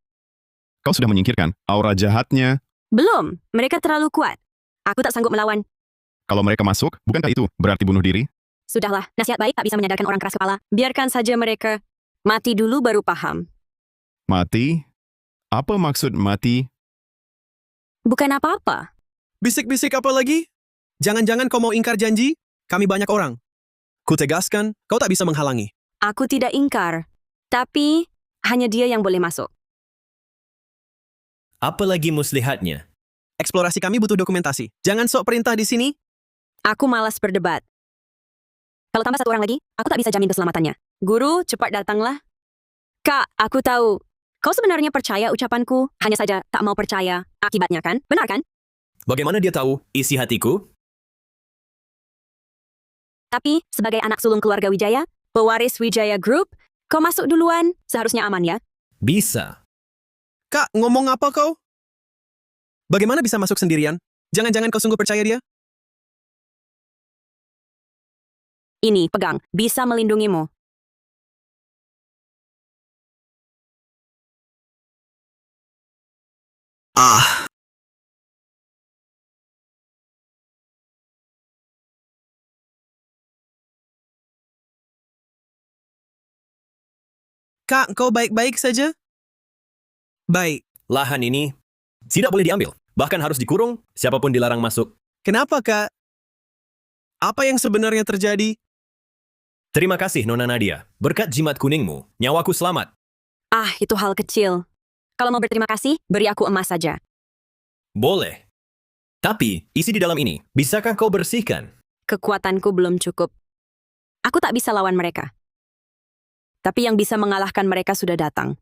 Kau sudah menyingkirkan aura jahatnya. Belum, mereka terlalu kuat. Aku tak sanggup melawan. Kalau mereka masuk, bukankah itu berarti bunuh diri? Sudahlah, nasihat baik tak bisa menyadarkan orang keras kepala. Biarkan saja mereka mati dulu baru paham. Mati? Apa maksud mati? Bukan apa-apa. Bisik-bisik apa lagi? Jangan-jangan kau mau ingkar janji? Kami banyak orang. Ku tegaskan, kau tak bisa menghalangi. Aku tidak ingkar. Tapi, hanya dia yang boleh masuk. Apa lagi muslihatnya? Eksplorasi kami butuh dokumentasi. Jangan sok perintah di sini. Aku malas berdebat. Kalau tambah satu orang lagi, aku tak bisa jamin keselamatannya. Guru, cepat datanglah. Kak, aku tahu. Kau sebenarnya percaya ucapanku, hanya saja tak mau percaya. Akibatnya kan? Benar kan? Bagaimana dia tahu isi hatiku? Tapi, sebagai anak sulung keluarga Wijaya, pewaris Wijaya Group, kau masuk duluan, seharusnya aman ya? Bisa. Kak, ngomong apa kau? Bagaimana bisa masuk sendirian? Jangan-jangan kau sungguh percaya dia? Ini, pegang, bisa melindungimu. Ah. Kak, kau baik-baik saja? Baik. Lahan ini tidak boleh diambil. Bahkan harus dikurung, siapapun dilarang masuk. Kenapa, Kak? Apa yang sebenarnya terjadi? Terima kasih, Nona Nadia. Berkat jimat kuningmu, nyawaku selamat. Ah, itu hal kecil. Kalau mau berterima kasih, beri aku emas saja. Boleh. Tapi, isi di dalam ini, bisakah kau bersihkan? Kekuatanku belum cukup. Aku tak bisa lawan mereka. Tapi yang bisa mengalahkan mereka sudah datang.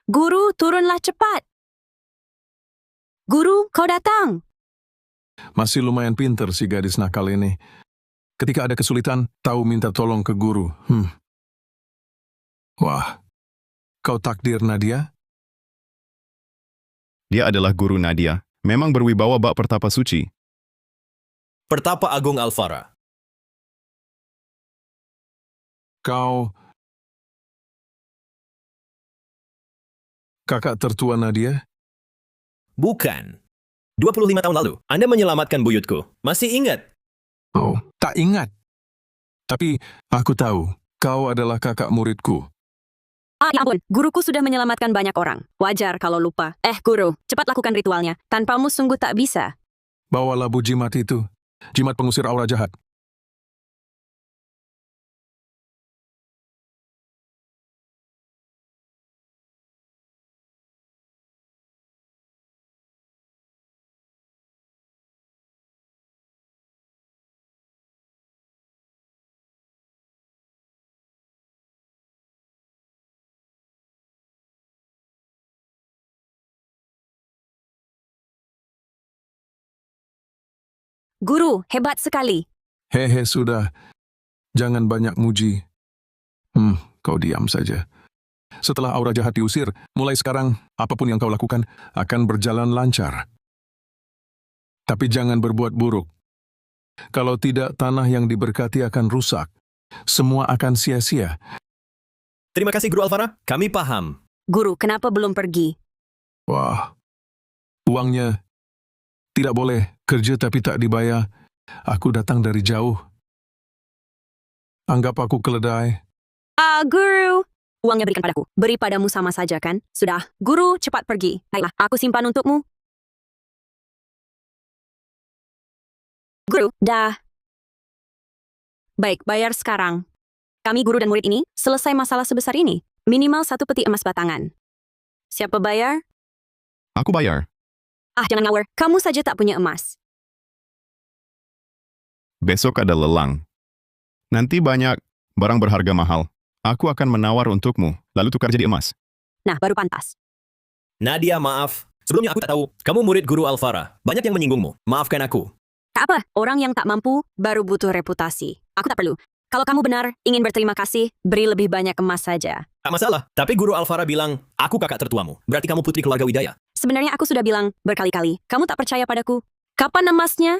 Guru, turunlah cepat. Guru, kau datang. Masih lumayan pinter si gadis nakal ini. Ketika ada kesulitan, tahu minta tolong ke guru. Wah, kau takdir Nadia? Dia adalah guru Nadia. Memang berwibawa bak pertapa suci. Pertapa Agung Alfara. Kau... kakak tertua Nadia? Bukan. 25 tahun lalu, Anda menyelamatkan buyutku. Masih ingat? Oh, tak ingat. Tapi aku tahu, kau adalah kakak muridku. Ah, ya ampun, guruku sudah menyelamatkan banyak orang. Wajar kalau lupa. Guru, cepat lakukan ritualnya. Tanpamu sungguh tak bisa. Bawalah bu jimat itu. Jimat pengusir aura jahat. Guru, hebat sekali. Hehe, sudah. Jangan banyak muji. Kau diam saja. Setelah aura jahat diusir, mulai sekarang, apapun yang kau lakukan akan berjalan lancar. Tapi jangan berbuat buruk. Kalau tidak, tanah yang diberkati akan rusak. Semua akan sia-sia. Terima kasih Guru Alvara, kami paham. Guru, kenapa belum pergi? Wah, uangnya tidak boleh kerja tapi tak dibayar. Aku datang dari jauh. Anggap aku keledai. Guru! Uangnya berikan padaku. Beri padamu sama saja kan? Sudah, guru cepat pergi. Baiklah, aku simpan untukmu. Guru, dah. Baik, bayar sekarang. Kami guru dan murid ini selesai masalah sebesar ini. Minimal 1 peti emas batangan. Siapa bayar? Aku bayar. Jangan ngawur. Kamu saja tak punya emas. Besok ada lelang. Nanti banyak barang berharga mahal. Aku akan menawar untukmu, lalu tukar jadi emas. Nah, baru pantas. Nadia, maaf. Sebelumnya aku tak tahu, kamu murid Guru Alvara. Banyak yang menyinggungmu. Maafkan aku. Tak apa, orang yang tak mampu baru butuh reputasi. Aku tak perlu. Kalau kamu benar ingin berterima kasih, beri lebih banyak emas saja. Tak masalah, tapi Guru Alvara bilang, aku kakak tertuamu. Berarti kamu putri keluarga Wijaya. Sebenarnya aku sudah bilang berkali-kali, kamu tak percaya padaku. Kapan emasnya?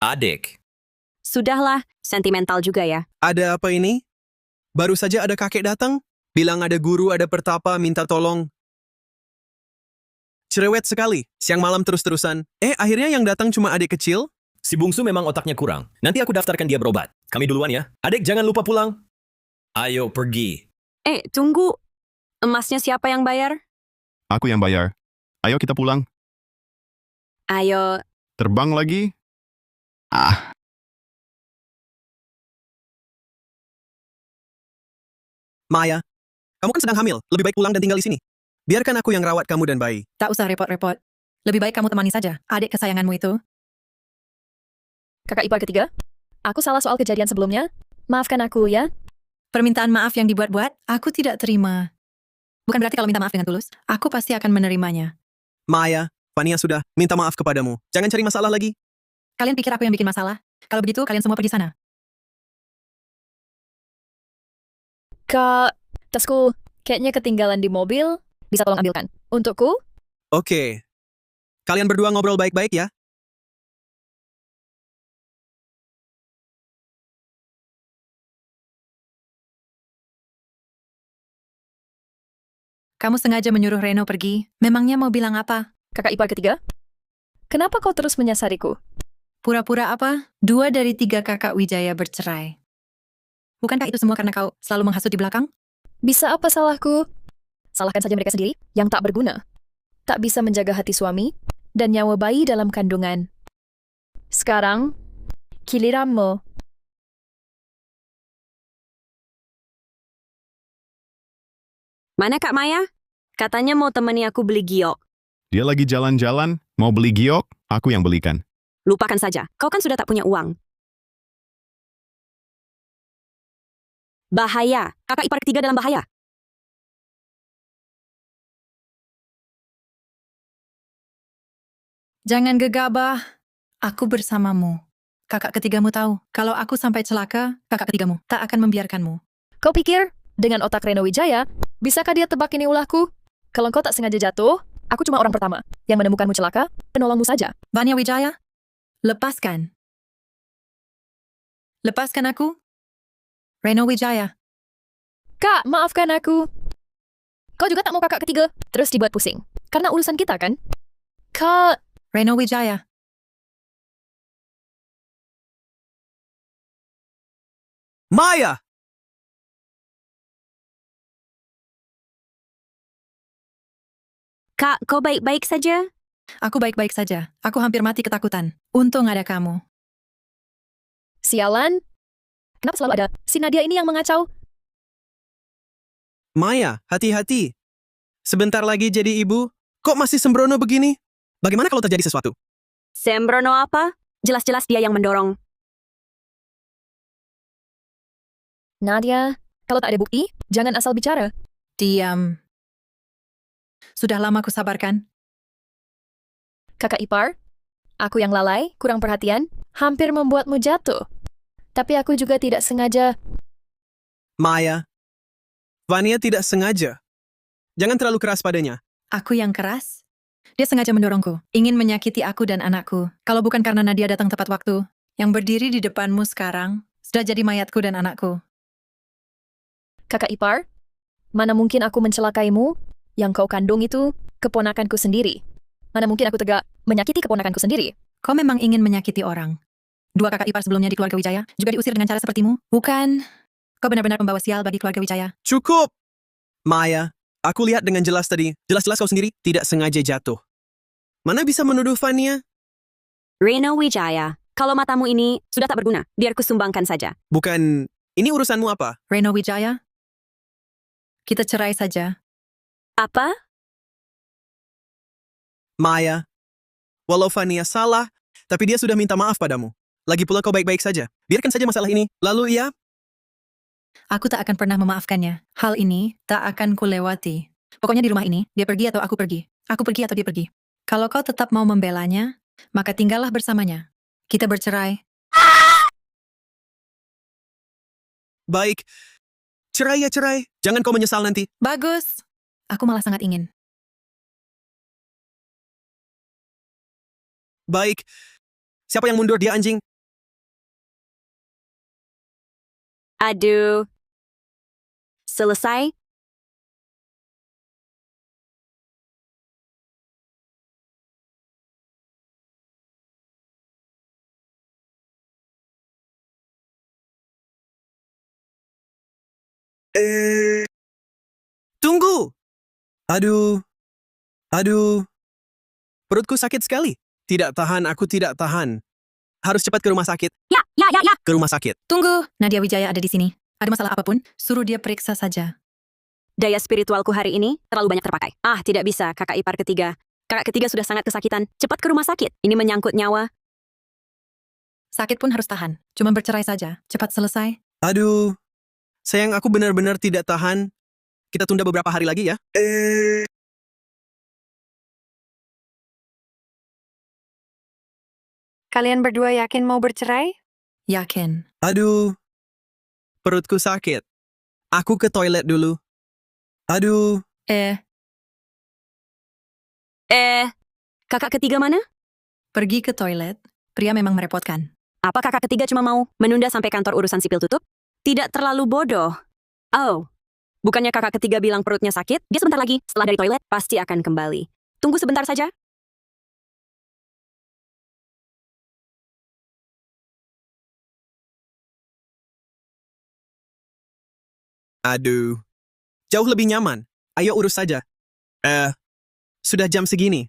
Adik. Sudahlah, sentimental juga ya. Ada apa ini? Baru saja ada kakek datang, bilang ada guru, ada pertapa, minta tolong. Cerewet sekali, siang malam terus-terusan. Akhirnya yang datang cuma adik kecil? Si bungsu memang otaknya kurang. Nanti aku daftarkan dia berobat. Kami duluan ya. Adik, jangan lupa pulang. Ayo pergi. Tunggu. Emasnya siapa yang bayar? Aku yang bayar. Ayo kita pulang. Ayo. Terbang lagi? Maya, kamu kan sedang hamil. Lebih baik pulang dan tinggal di sini. Biarkan aku yang rawat kamu dan bayi. Tak usah repot-repot. Lebih baik kamu temani saja adik kesayanganmu itu. Kakak ipar ketiga, aku salah soal kejadian sebelumnya. Maafkan aku ya. Permintaan maaf yang dibuat-buat, aku tidak terima. Bukan berarti kalau minta maaf dengan tulus, aku pasti akan menerimanya. Maya, Fania sudah minta maaf kepadamu. Jangan cari masalah lagi. Kalian pikir aku yang bikin masalah? Kalau begitu, kalian semua pergi sana. Kak, tasku kayaknya ketinggalan di mobil. Bisa tolong ambilkan? Untukku? Oke. Kalian berdua ngobrol baik-baik ya. Kamu sengaja menyuruh Reno pergi. Memangnya mau bilang apa? Kakak ipar ketiga? Kenapa kau terus menyasariku? Pura-pura apa? 2 dari 3 kakak Wijaya bercerai. Bukankah itu semua karena kau selalu menghasut di belakang? Bisa apa salahku? Salahkan saja mereka sendiri yang tak berguna. Tak bisa menjaga hati suami dan nyawa bayi dalam kandungan. Sekarang, giliranmu. Mana Kak Maya? Katanya mau temani aku beli giok. Dia lagi jalan-jalan, mau beli giok, aku yang belikan. Lupakan saja, kau kan sudah tak punya uang. Bahaya, kakak ipar ketiga dalam bahaya. Jangan gegabah. Aku bersamamu. Kakak ketigamu tahu, kalau aku sampai celaka, kakak ketigamu tak akan membiarkanmu. Kau pikir, dengan otak Reno Wijaya, bisakah dia tebak ini ulahku? Kalau kau tak sengaja jatuh, aku cuma orang pertama yang menemukanmu celaka, penolongmu saja. Vania Wijaya, lepaskan. Lepaskan aku. Reno Wijaya. Kak, maafkan aku. Kau juga tak mau kakak ketiga, terus dibuat pusing. Karena urusan kita kan? Kak. Reno Wijaya. Maya! Kak, kau baik-baik saja? Aku baik-baik saja. Aku hampir mati ketakutan. Untung ada kamu. Sialan. Kenapa selalu ada si Nadia ini yang mengacau? Maya, hati-hati. Sebentar lagi jadi ibu. Kok masih sembrono begini? Bagaimana kalau terjadi sesuatu? Sembrono apa? Jelas-jelas dia yang mendorong. Nadia, kalau tak ada bukti, jangan asal bicara. Diam. Sudah lama ku sabarkan. Kakak ipar, aku yang lalai, kurang perhatian, hampir membuatmu jatuh. Tapi aku juga tidak sengaja. Maya, Vania tidak sengaja. Jangan terlalu keras padanya. Aku yang keras? Dia sengaja mendorongku, ingin menyakiti aku dan anakku. Kalau bukan karena Nadia datang tepat waktu, Yang berdiri di depanmu sekarang sudah jadi mayatku dan anakku. Kakak ipar, mana mungkin aku mencelakaimu? Yang kau kandung itu keponakanku sendiri. Mana mungkin aku tegak menyakiti keponakanku sendiri? Kau memang ingin menyakiti orang. 2 kakak ipar sebelumnya di keluarga Wijaya juga diusir dengan cara sepertimu. Bukan, kau benar-benar pembawa sial bagi keluarga Wijaya. Cukup! Maya, aku lihat dengan jelas tadi. Jelas-jelas kau sendiri tidak sengaja jatuh. Mana bisa menuduh Fania? Reno Wijaya, kalau matamu ini sudah tak berguna, biar kusumbangkan saja. Bukan, ini urusanmu apa? Reno Wijaya, kita cerai saja. Apa? Maya, walau Fania salah, tapi dia sudah minta maaf padamu. Lagi pula kau baik-baik saja. Biarkan saja masalah ini. Lalu ia... Aku tak akan pernah memaafkannya. Hal ini tak akan kulewati. Pokoknya di rumah ini, dia pergi atau aku pergi. Aku pergi atau dia pergi. Kalau kau tetap mau membelanya, maka tinggallah bersamanya. Kita bercerai. Baik. Cerai ya cerai. Jangan kau menyesal nanti. Bagus. Aku malah sangat ingin. Baik. Siapa yang mundur, dia anjing? Aduh. Selesai? Tunggu! Aduh. Aduh. Perutku sakit sekali. Tidak tahan, aku tidak tahan. Harus cepat ke rumah sakit. Ya. Ke rumah sakit. Tunggu, Nadia Wijaya ada di sini. Ada masalah apapun, suruh dia periksa saja. Daya spiritualku hari ini terlalu banyak terpakai. Tidak bisa, kakak ipar ketiga. Kakak ketiga sudah sangat kesakitan. Cepat ke rumah sakit. Ini menyangkut nyawa. Sakit pun harus tahan. Cuma bercerai saja. Cepat selesai. Aduh. Sayang, aku benar-benar tidak tahan. Kita tunda beberapa hari lagi ya. Kalian berdua yakin mau bercerai? Yakin. Aduh. Perutku sakit. Aku ke toilet dulu. Aduh. Kakak ketiga mana? Pergi ke toilet. Pria memang merepotkan. Apa kakak ketiga cuma mau menunda sampai kantor urusan sipil tutup? Tidak terlalu bodoh. Oh, bukannya kakak ketiga bilang perutnya sakit? Dia sebentar lagi, setelah dari toilet, pasti akan kembali. Tunggu sebentar saja. Aduh. Jauh lebih nyaman. Ayo urus saja. Sudah jam segini.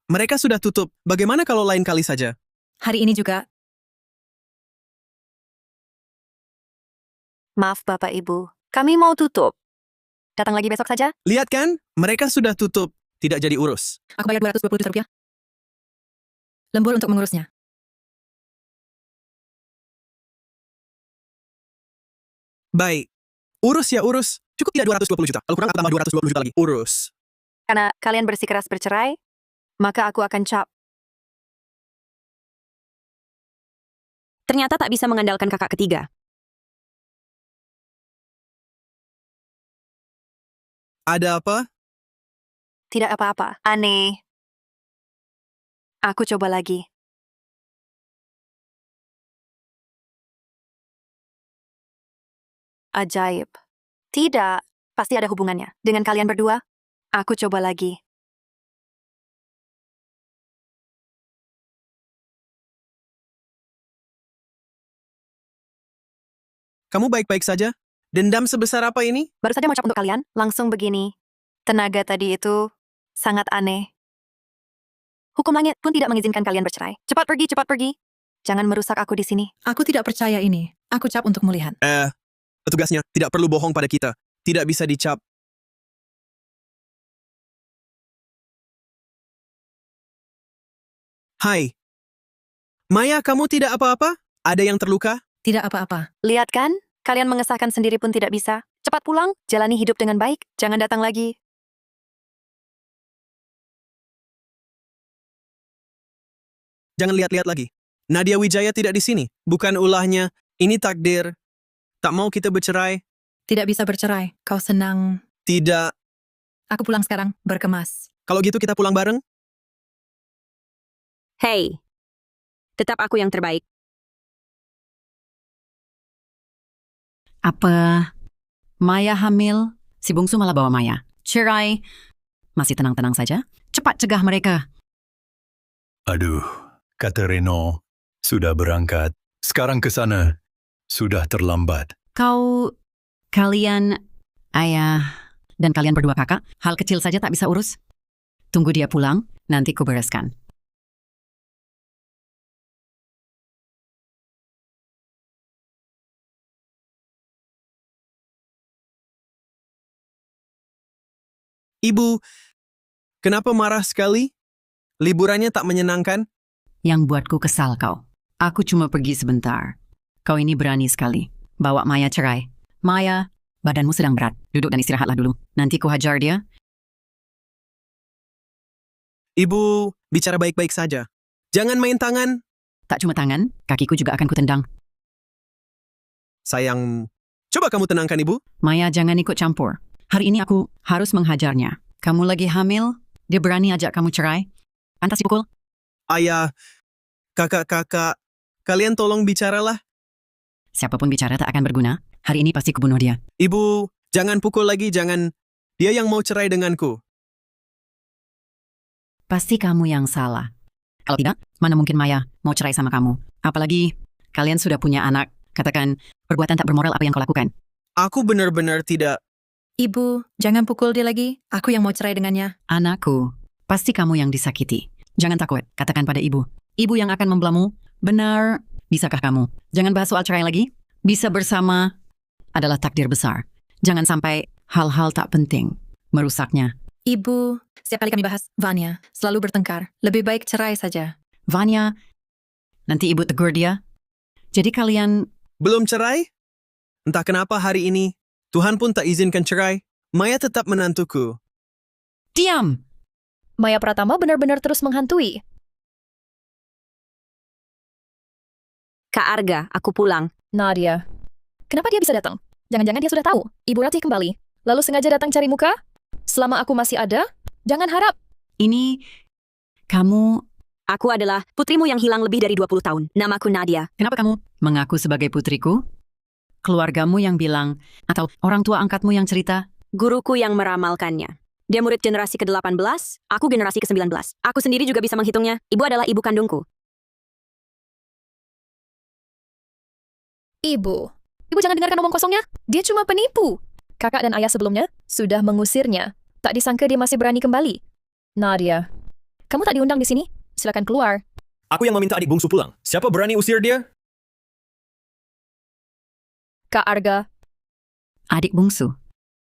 Mereka sudah tutup. Bagaimana kalau lain kali saja? Hari ini juga. Maaf Bapak Ibu, kami mau tutup. Datang lagi besok saja? Lihat kan? Mereka sudah tutup. Tidak jadi urus. Aku bayar 220 juta rupiah. Lembur untuk mengurusnya. Baik. Urus ya urus. Cukup tidak 220 juta. Kalau kurang aku tambah 220 juta lagi. Urus. Karena kalian bersikeras bercerai, maka aku akan cap. Ternyata tak bisa mengandalkan kakak ketiga. Ada apa? Tidak apa-apa. Aneh. Aku coba lagi. Ajaib. Tidak, pasti ada hubungannya. Dengan kalian berdua, aku coba lagi. Kamu baik-baik saja? Dendam sebesar apa ini? Baru saja mau cap untuk kalian, langsung begini. Tenaga tadi itu sangat aneh. Hukum langit pun tidak mengizinkan kalian bercerai. Cepat pergi, cepat pergi. Jangan merusak aku di sini. Aku tidak percaya ini. Aku cap untuk melihat. Petugasnya tidak perlu bohong pada kita. Tidak bisa dicap. Hai. Maya, kamu tidak apa-apa? Ada yang terluka? Tidak apa-apa. Lihat kan? Kalian mengesahkan sendiri pun tidak bisa. Cepat pulang, jalani hidup dengan baik. Jangan datang lagi. Jangan lihat-lihat lagi. Nadia Wijaya tidak di sini. Bukan ulahnya. Ini takdir. Tak mau kita bercerai. Tidak bisa bercerai. Kau senang. Tidak. Aku pulang sekarang, berkemas. Kalau gitu kita pulang bareng? Hei, tetap aku yang terbaik. Apa Maya hamil? Si bungsu malah bawa Maya. Cerai. Masih tenang-tenang saja? Cepat cegah mereka. Aduh, kata Reno, sudah berangkat. Sekarang ke sana. Sudah terlambat. Kalian, ayah, dan kalian berdua kakak, hal kecil saja tak bisa urus? Tunggu dia pulang, nanti ku bereskan. Ibu, kenapa marah sekali? Liburannya tak menyenangkan? Yang buatku kesal kau. Aku cuma pergi sebentar. Kau ini berani sekali. Bawa Maya cerai. Maya, badanmu sedang berat. Duduk dan istirahatlah dulu. Nanti ku hajar dia. Ibu, bicara baik-baik saja. Jangan main tangan. Tak cuma tangan, kakiku juga akan kutendang. Sayang, coba kamu tenangkan ibu. Maya, jangan ikut campur. Hari ini aku harus menghajarnya. Kamu lagi hamil? Dia berani ajak kamu cerai? Pantas dipukul? Ayah, kakak-kakak, kalian tolong bicaralah. Siapapun bicara tak akan berguna. Hari ini pasti kubunuh dia. Ibu, jangan pukul lagi, jangan. Dia yang mau cerai denganku. Pasti kamu yang salah. Kalau tidak, mana mungkin Maya mau cerai sama kamu? Apalagi kalian sudah punya anak. Katakan, perbuatan tak bermoral apa yang kau lakukan. Aku benar-benar tidak. Ibu, jangan pukul dia lagi. Aku yang mau cerai dengannya. Anakku, pasti kamu yang disakiti. Jangan takut, katakan pada ibu. Ibu yang akan membelamu. Benar, bisakah kamu? Jangan bahas soal cerai lagi. Bisa bersama adalah takdir besar. Jangan sampai hal-hal tak penting merusaknya. Ibu, setiap kali kami bahas Vanya, selalu bertengkar. Lebih baik cerai saja. Vanya, nanti ibu tegur dia. Jadi kalian... Belum cerai? Entah kenapa hari ini, Tuhan pun tak izinkan cerai. Maya tetap menantuku. Diam! Maya Pratama benar-benar terus menghantui. Kak Arga, aku pulang. Nadia. Kenapa dia bisa datang? Jangan-jangan dia sudah tahu. Ibu Ratih kembali. Lalu sengaja datang cari muka? Selama aku masih ada, jangan harap. Ini... Kamu... Aku adalah putrimu yang hilang lebih dari 20 tahun. Namaku Nadia. Kenapa kamu mengaku sebagai putriku? Keluargamu yang bilang, atau orang tua angkatmu yang cerita? Guruku yang meramalkannya. Dia murid generasi ke-18, aku generasi ke-19. Aku sendiri juga bisa menghitungnya. Ibu adalah ibu kandungku. Ibu jangan dengarkan omong kosongnya. Dia cuma penipu. Kakak dan ayah sebelumnya sudah mengusirnya. Tak disangka dia masih berani kembali. Nadia, kamu tak diundang di sini. Silakan keluar. Aku yang meminta adik bungsu pulang. Siapa berani usir dia? Kak Arga. Adik bungsu.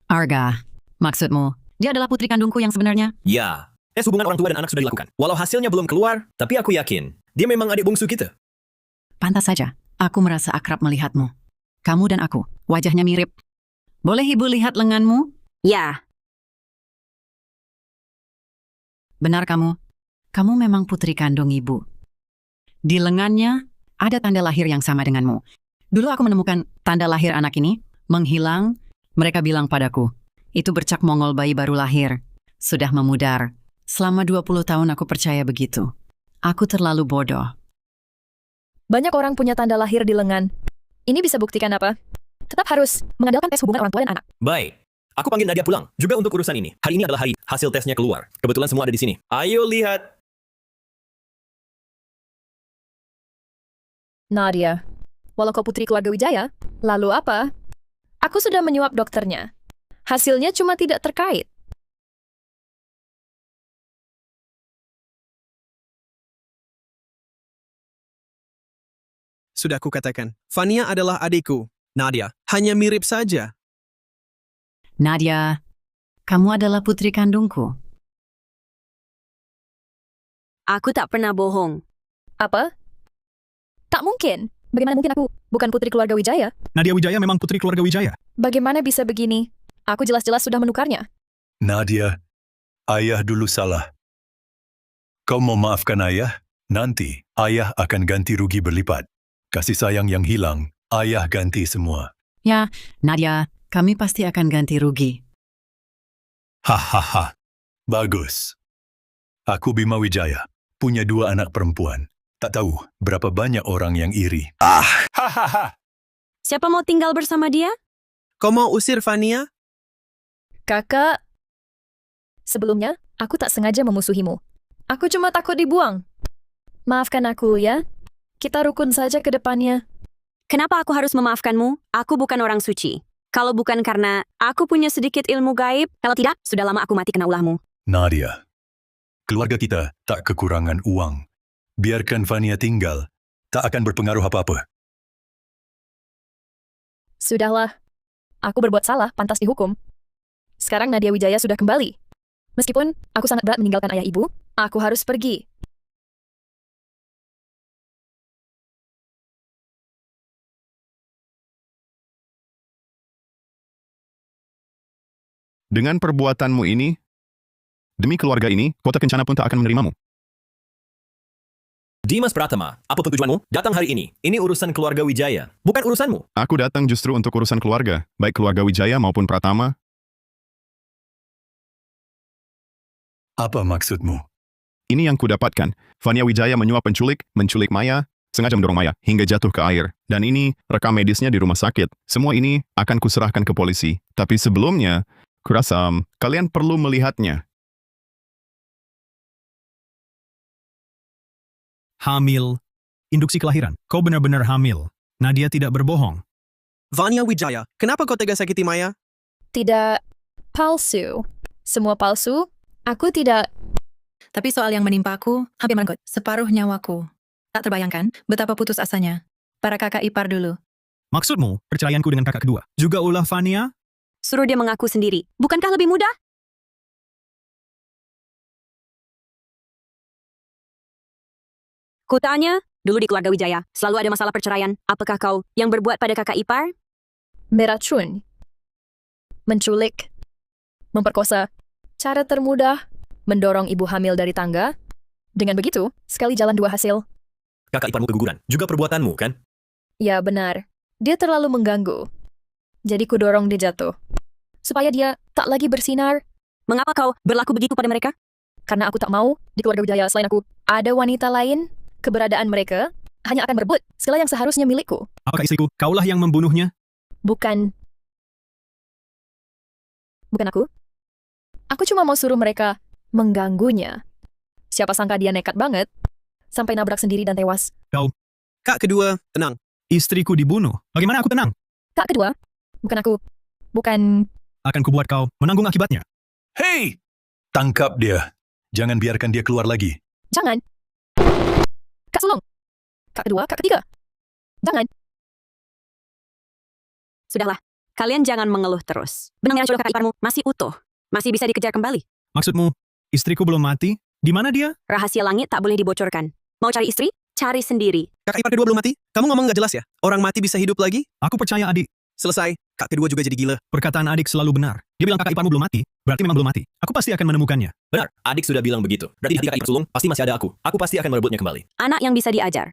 Arga, maksudmu, dia adalah putri kandungku yang sebenarnya? Ya. Tes hubungan orang tua dan anak sudah dilakukan. Walau hasilnya belum keluar, tapi aku yakin dia memang adik bungsu kita. Pantas saja, aku merasa akrab melihatmu. Kamu dan aku, wajahnya mirip. Boleh ibu lihat lenganmu? Ya. Benar kamu. Kamu memang putri kandung ibu. Di lengannya ada tanda lahir yang sama denganmu. Dulu aku menemukan tanda lahir anak ini, menghilang. Mereka bilang padaku, itu bercak Mongol bayi baru lahir. Sudah memudar. Selama 20 tahun aku percaya begitu. Aku terlalu bodoh. Banyak orang punya tanda lahir di lengan. Ini bisa buktikan apa? Tetap harus mengandalkan tes hubungan orang tua dan anak. Baik. Aku panggil Nadia pulang, juga untuk urusan ini. Hari ini adalah hari hasil tesnya keluar. Kebetulan semua ada di sini. Ayo lihat. Nadia, walau kau putri keluarga Wijaya, lalu apa? Aku sudah menyuap dokternya. Hasilnya cuma tidak terkait. Sudah kukatakan, Vania adalah adikku. Nadia, hanya mirip saja. Nadia, kamu adalah putri kandungku. Aku tak pernah bohong. Apa? Tak mungkin. Bagaimana mungkin aku bukan putri keluarga Wijaya? Nadia Wijaya memang putri keluarga Wijaya. Bagaimana bisa begini? Aku jelas-jelas sudah menukarnya. Nadia, ayah dulu salah. Kau mau maafkan ayah? Nanti, ayah akan ganti rugi berlipat. Kasih sayang yang hilang, ayah ganti semua. Ya, Nadia, kami pasti akan ganti rugi. Hahaha, bagus. Aku Bima Wijaya, punya 2 anak perempuan. Tak tahu berapa banyak orang yang iri. Hahaha. Siapa mau tinggal bersama dia? Kau mau usir Vania? Kakak, sebelumnya aku tak sengaja memusuhimu. Aku cuma takut dibuang. Maafkan aku ya. Kita rukun saja ke depannya. Kenapa aku harus memaafkanmu? Aku bukan orang suci. Kalau bukan karena aku punya sedikit ilmu gaib, kalau tidak, sudah lama aku mati kena ulahmu. Nadia, keluarga kita tak kekurangan uang. Biarkan Vania tinggal. Tak akan berpengaruh apa-apa. Sudahlah. Aku berbuat salah, pantas dihukum. Sekarang Nadia Wijaya sudah kembali. Meskipun aku sangat berat meninggalkan ayah ibu, aku harus pergi. Dengan perbuatanmu ini, demi keluarga ini, kota Kencana pun tak akan menerimamu. Dimas Pratama, apa tujuanmu? Datang hari ini. Ini urusan keluarga Wijaya, bukan urusanmu. Aku datang justru untuk urusan keluarga, baik keluarga Wijaya maupun Pratama. Apa maksudmu? Ini yang kudapatkan. Vania Wijaya menyuap menculik Maya, sengaja mendorong Maya hingga jatuh ke air. Dan ini rekam medisnya di rumah sakit. Semua ini akan kuserahkan ke polisi. Tapi sebelumnya, kurasa kalian perlu melihatnya. Hamil. Induksi kelahiran. Kau benar-benar hamil. Nadia tidak berbohong. Vania Wijaya, kenapa kau tega sakiti Maya? Tidak palsu. Semua palsu. Aku tidak... Tapi soal yang menimpa aku, hampir merenggut separuh nyawaku. Tak terbayangkan betapa putus asanya. Para kakak ipar dulu. Maksudmu, perceraianku dengan kakak kedua. Juga ulah Vania? Suruh dia mengaku sendiri. Bukankah lebih mudah? Kutanya, dulu di keluarga Wijaya, selalu ada masalah perceraian. Apakah kau yang berbuat pada kakak ipar? Meracun. Menculik. Memperkosa. Cara termudah. Mendorong ibu hamil dari tangga. Dengan begitu, sekali jalan dua hasil. Kakak iparmu keguguran. Juga perbuatanmu, kan? Ya benar. Dia terlalu mengganggu. Jadi ku dorong dia jatuh. Supaya dia tak lagi bersinar. Mengapa kau berlaku begitu pada mereka? Karena aku tak mau di keluarga Wijaya selain aku ada wanita lain. Keberadaan mereka hanya akan berebut segala yang seharusnya milikku. Apakah istriku? Kaulah yang membunuhnya? Bukan aku. Aku cuma mau suruh mereka mengganggunya. Siapa sangka dia nekat banget. Sampai nabrak sendiri dan tewas. Kau. Kak kedua, tenang. Istriku dibunuh. Bagaimana aku tenang? Kak kedua, bukan aku. Bukan... Akan kubuat kau menanggung akibatnya. Hei! Tangkap dia. Jangan biarkan dia keluar lagi. Jangan. Kak sulung. Kak kedua, kak ketiga. Jangan. Sudahlah, kalian jangan mengeluh terus. Benang merah jodoh kakak iparmu masih utuh. Masih bisa dikejar kembali. Maksudmu, istriku belum mati? Di mana dia? Rahasia langit tak boleh dibocorkan. Mau cari istri? Cari sendiri. Kakak ipar kedua belum mati? Kamu ngomong gak jelas ya? Orang mati bisa hidup lagi? Aku percaya adik. Selesai. Kak kedua juga jadi gila. Perkataan adik selalu benar. Dia bilang kakak iparmu belum mati, berarti memang belum mati. Aku pasti akan menemukannya. Benar, adik sudah bilang begitu. Berarti di hati kakak ipar sulung, pasti masih ada aku. Aku pasti akan merebutnya kembali. Anak yang bisa diajar.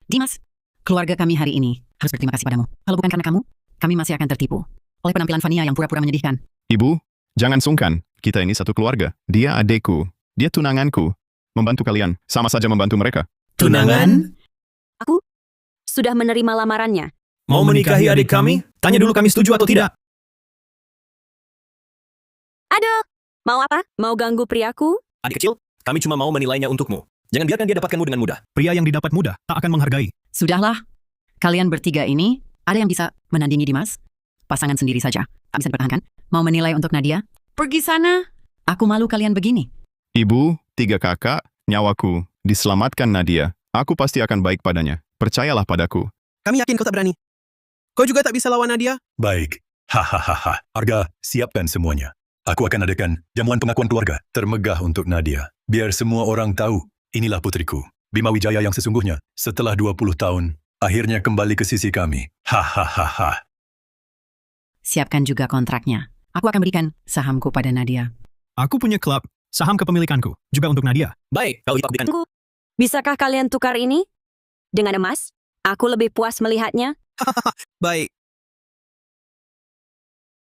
Dimas, keluarga kami hari ini harus berterima kasih padamu. Kalau bukan karena kamu, kami masih akan tertipu oleh penampilan Vania yang pura-pura menyedihkan. Ibu, jangan sungkan. Kita ini satu keluarga. Dia adekku. Dia tunanganku. Membantu kalian, sama saja membantu mereka. Tunangan? Aku sudah menerima lamarannya. Mau menikahi adik kami? Tanya dulu kami setuju atau tidak. Aduh, mau apa? Mau ganggu priaku? Adik kecil, kami cuma mau menilainya untukmu. Jangan biarkan dia dapatkanmu dengan mudah. Pria yang didapat mudah tak akan menghargai. Sudahlah, kalian bertiga ini, ada yang bisa menandingi Dimas? Pasangan sendiri saja, tak bisa dipertahankan. Mau menilai untuk Nadia? Pergi sana. Aku malu kalian begini. Ibu, 3 kakak, nyawaku, diselamatkan Nadia. Aku pasti akan baik padanya. Percayalah padaku. Kami yakin kau tak berani. Kau juga tak bisa lawan Nadia? Baik. Hahaha. Arga, siapkan semuanya. Aku akan adakan jamuan pengakuan keluarga termegah untuk Nadia. Biar semua orang tahu, inilah putriku. Bima Wijaya yang sesungguhnya. Setelah 20 tahun, akhirnya kembali ke sisi kami. Hahaha. Siapkan juga kontraknya. Aku akan berikan sahamku pada Nadia. Aku punya klub, saham kepemilikanku, juga untuk Nadia. Baik, kau lipat berikan. Bisakah kalian tukar ini? Dengan emas? Aku lebih puas melihatnya. Baik.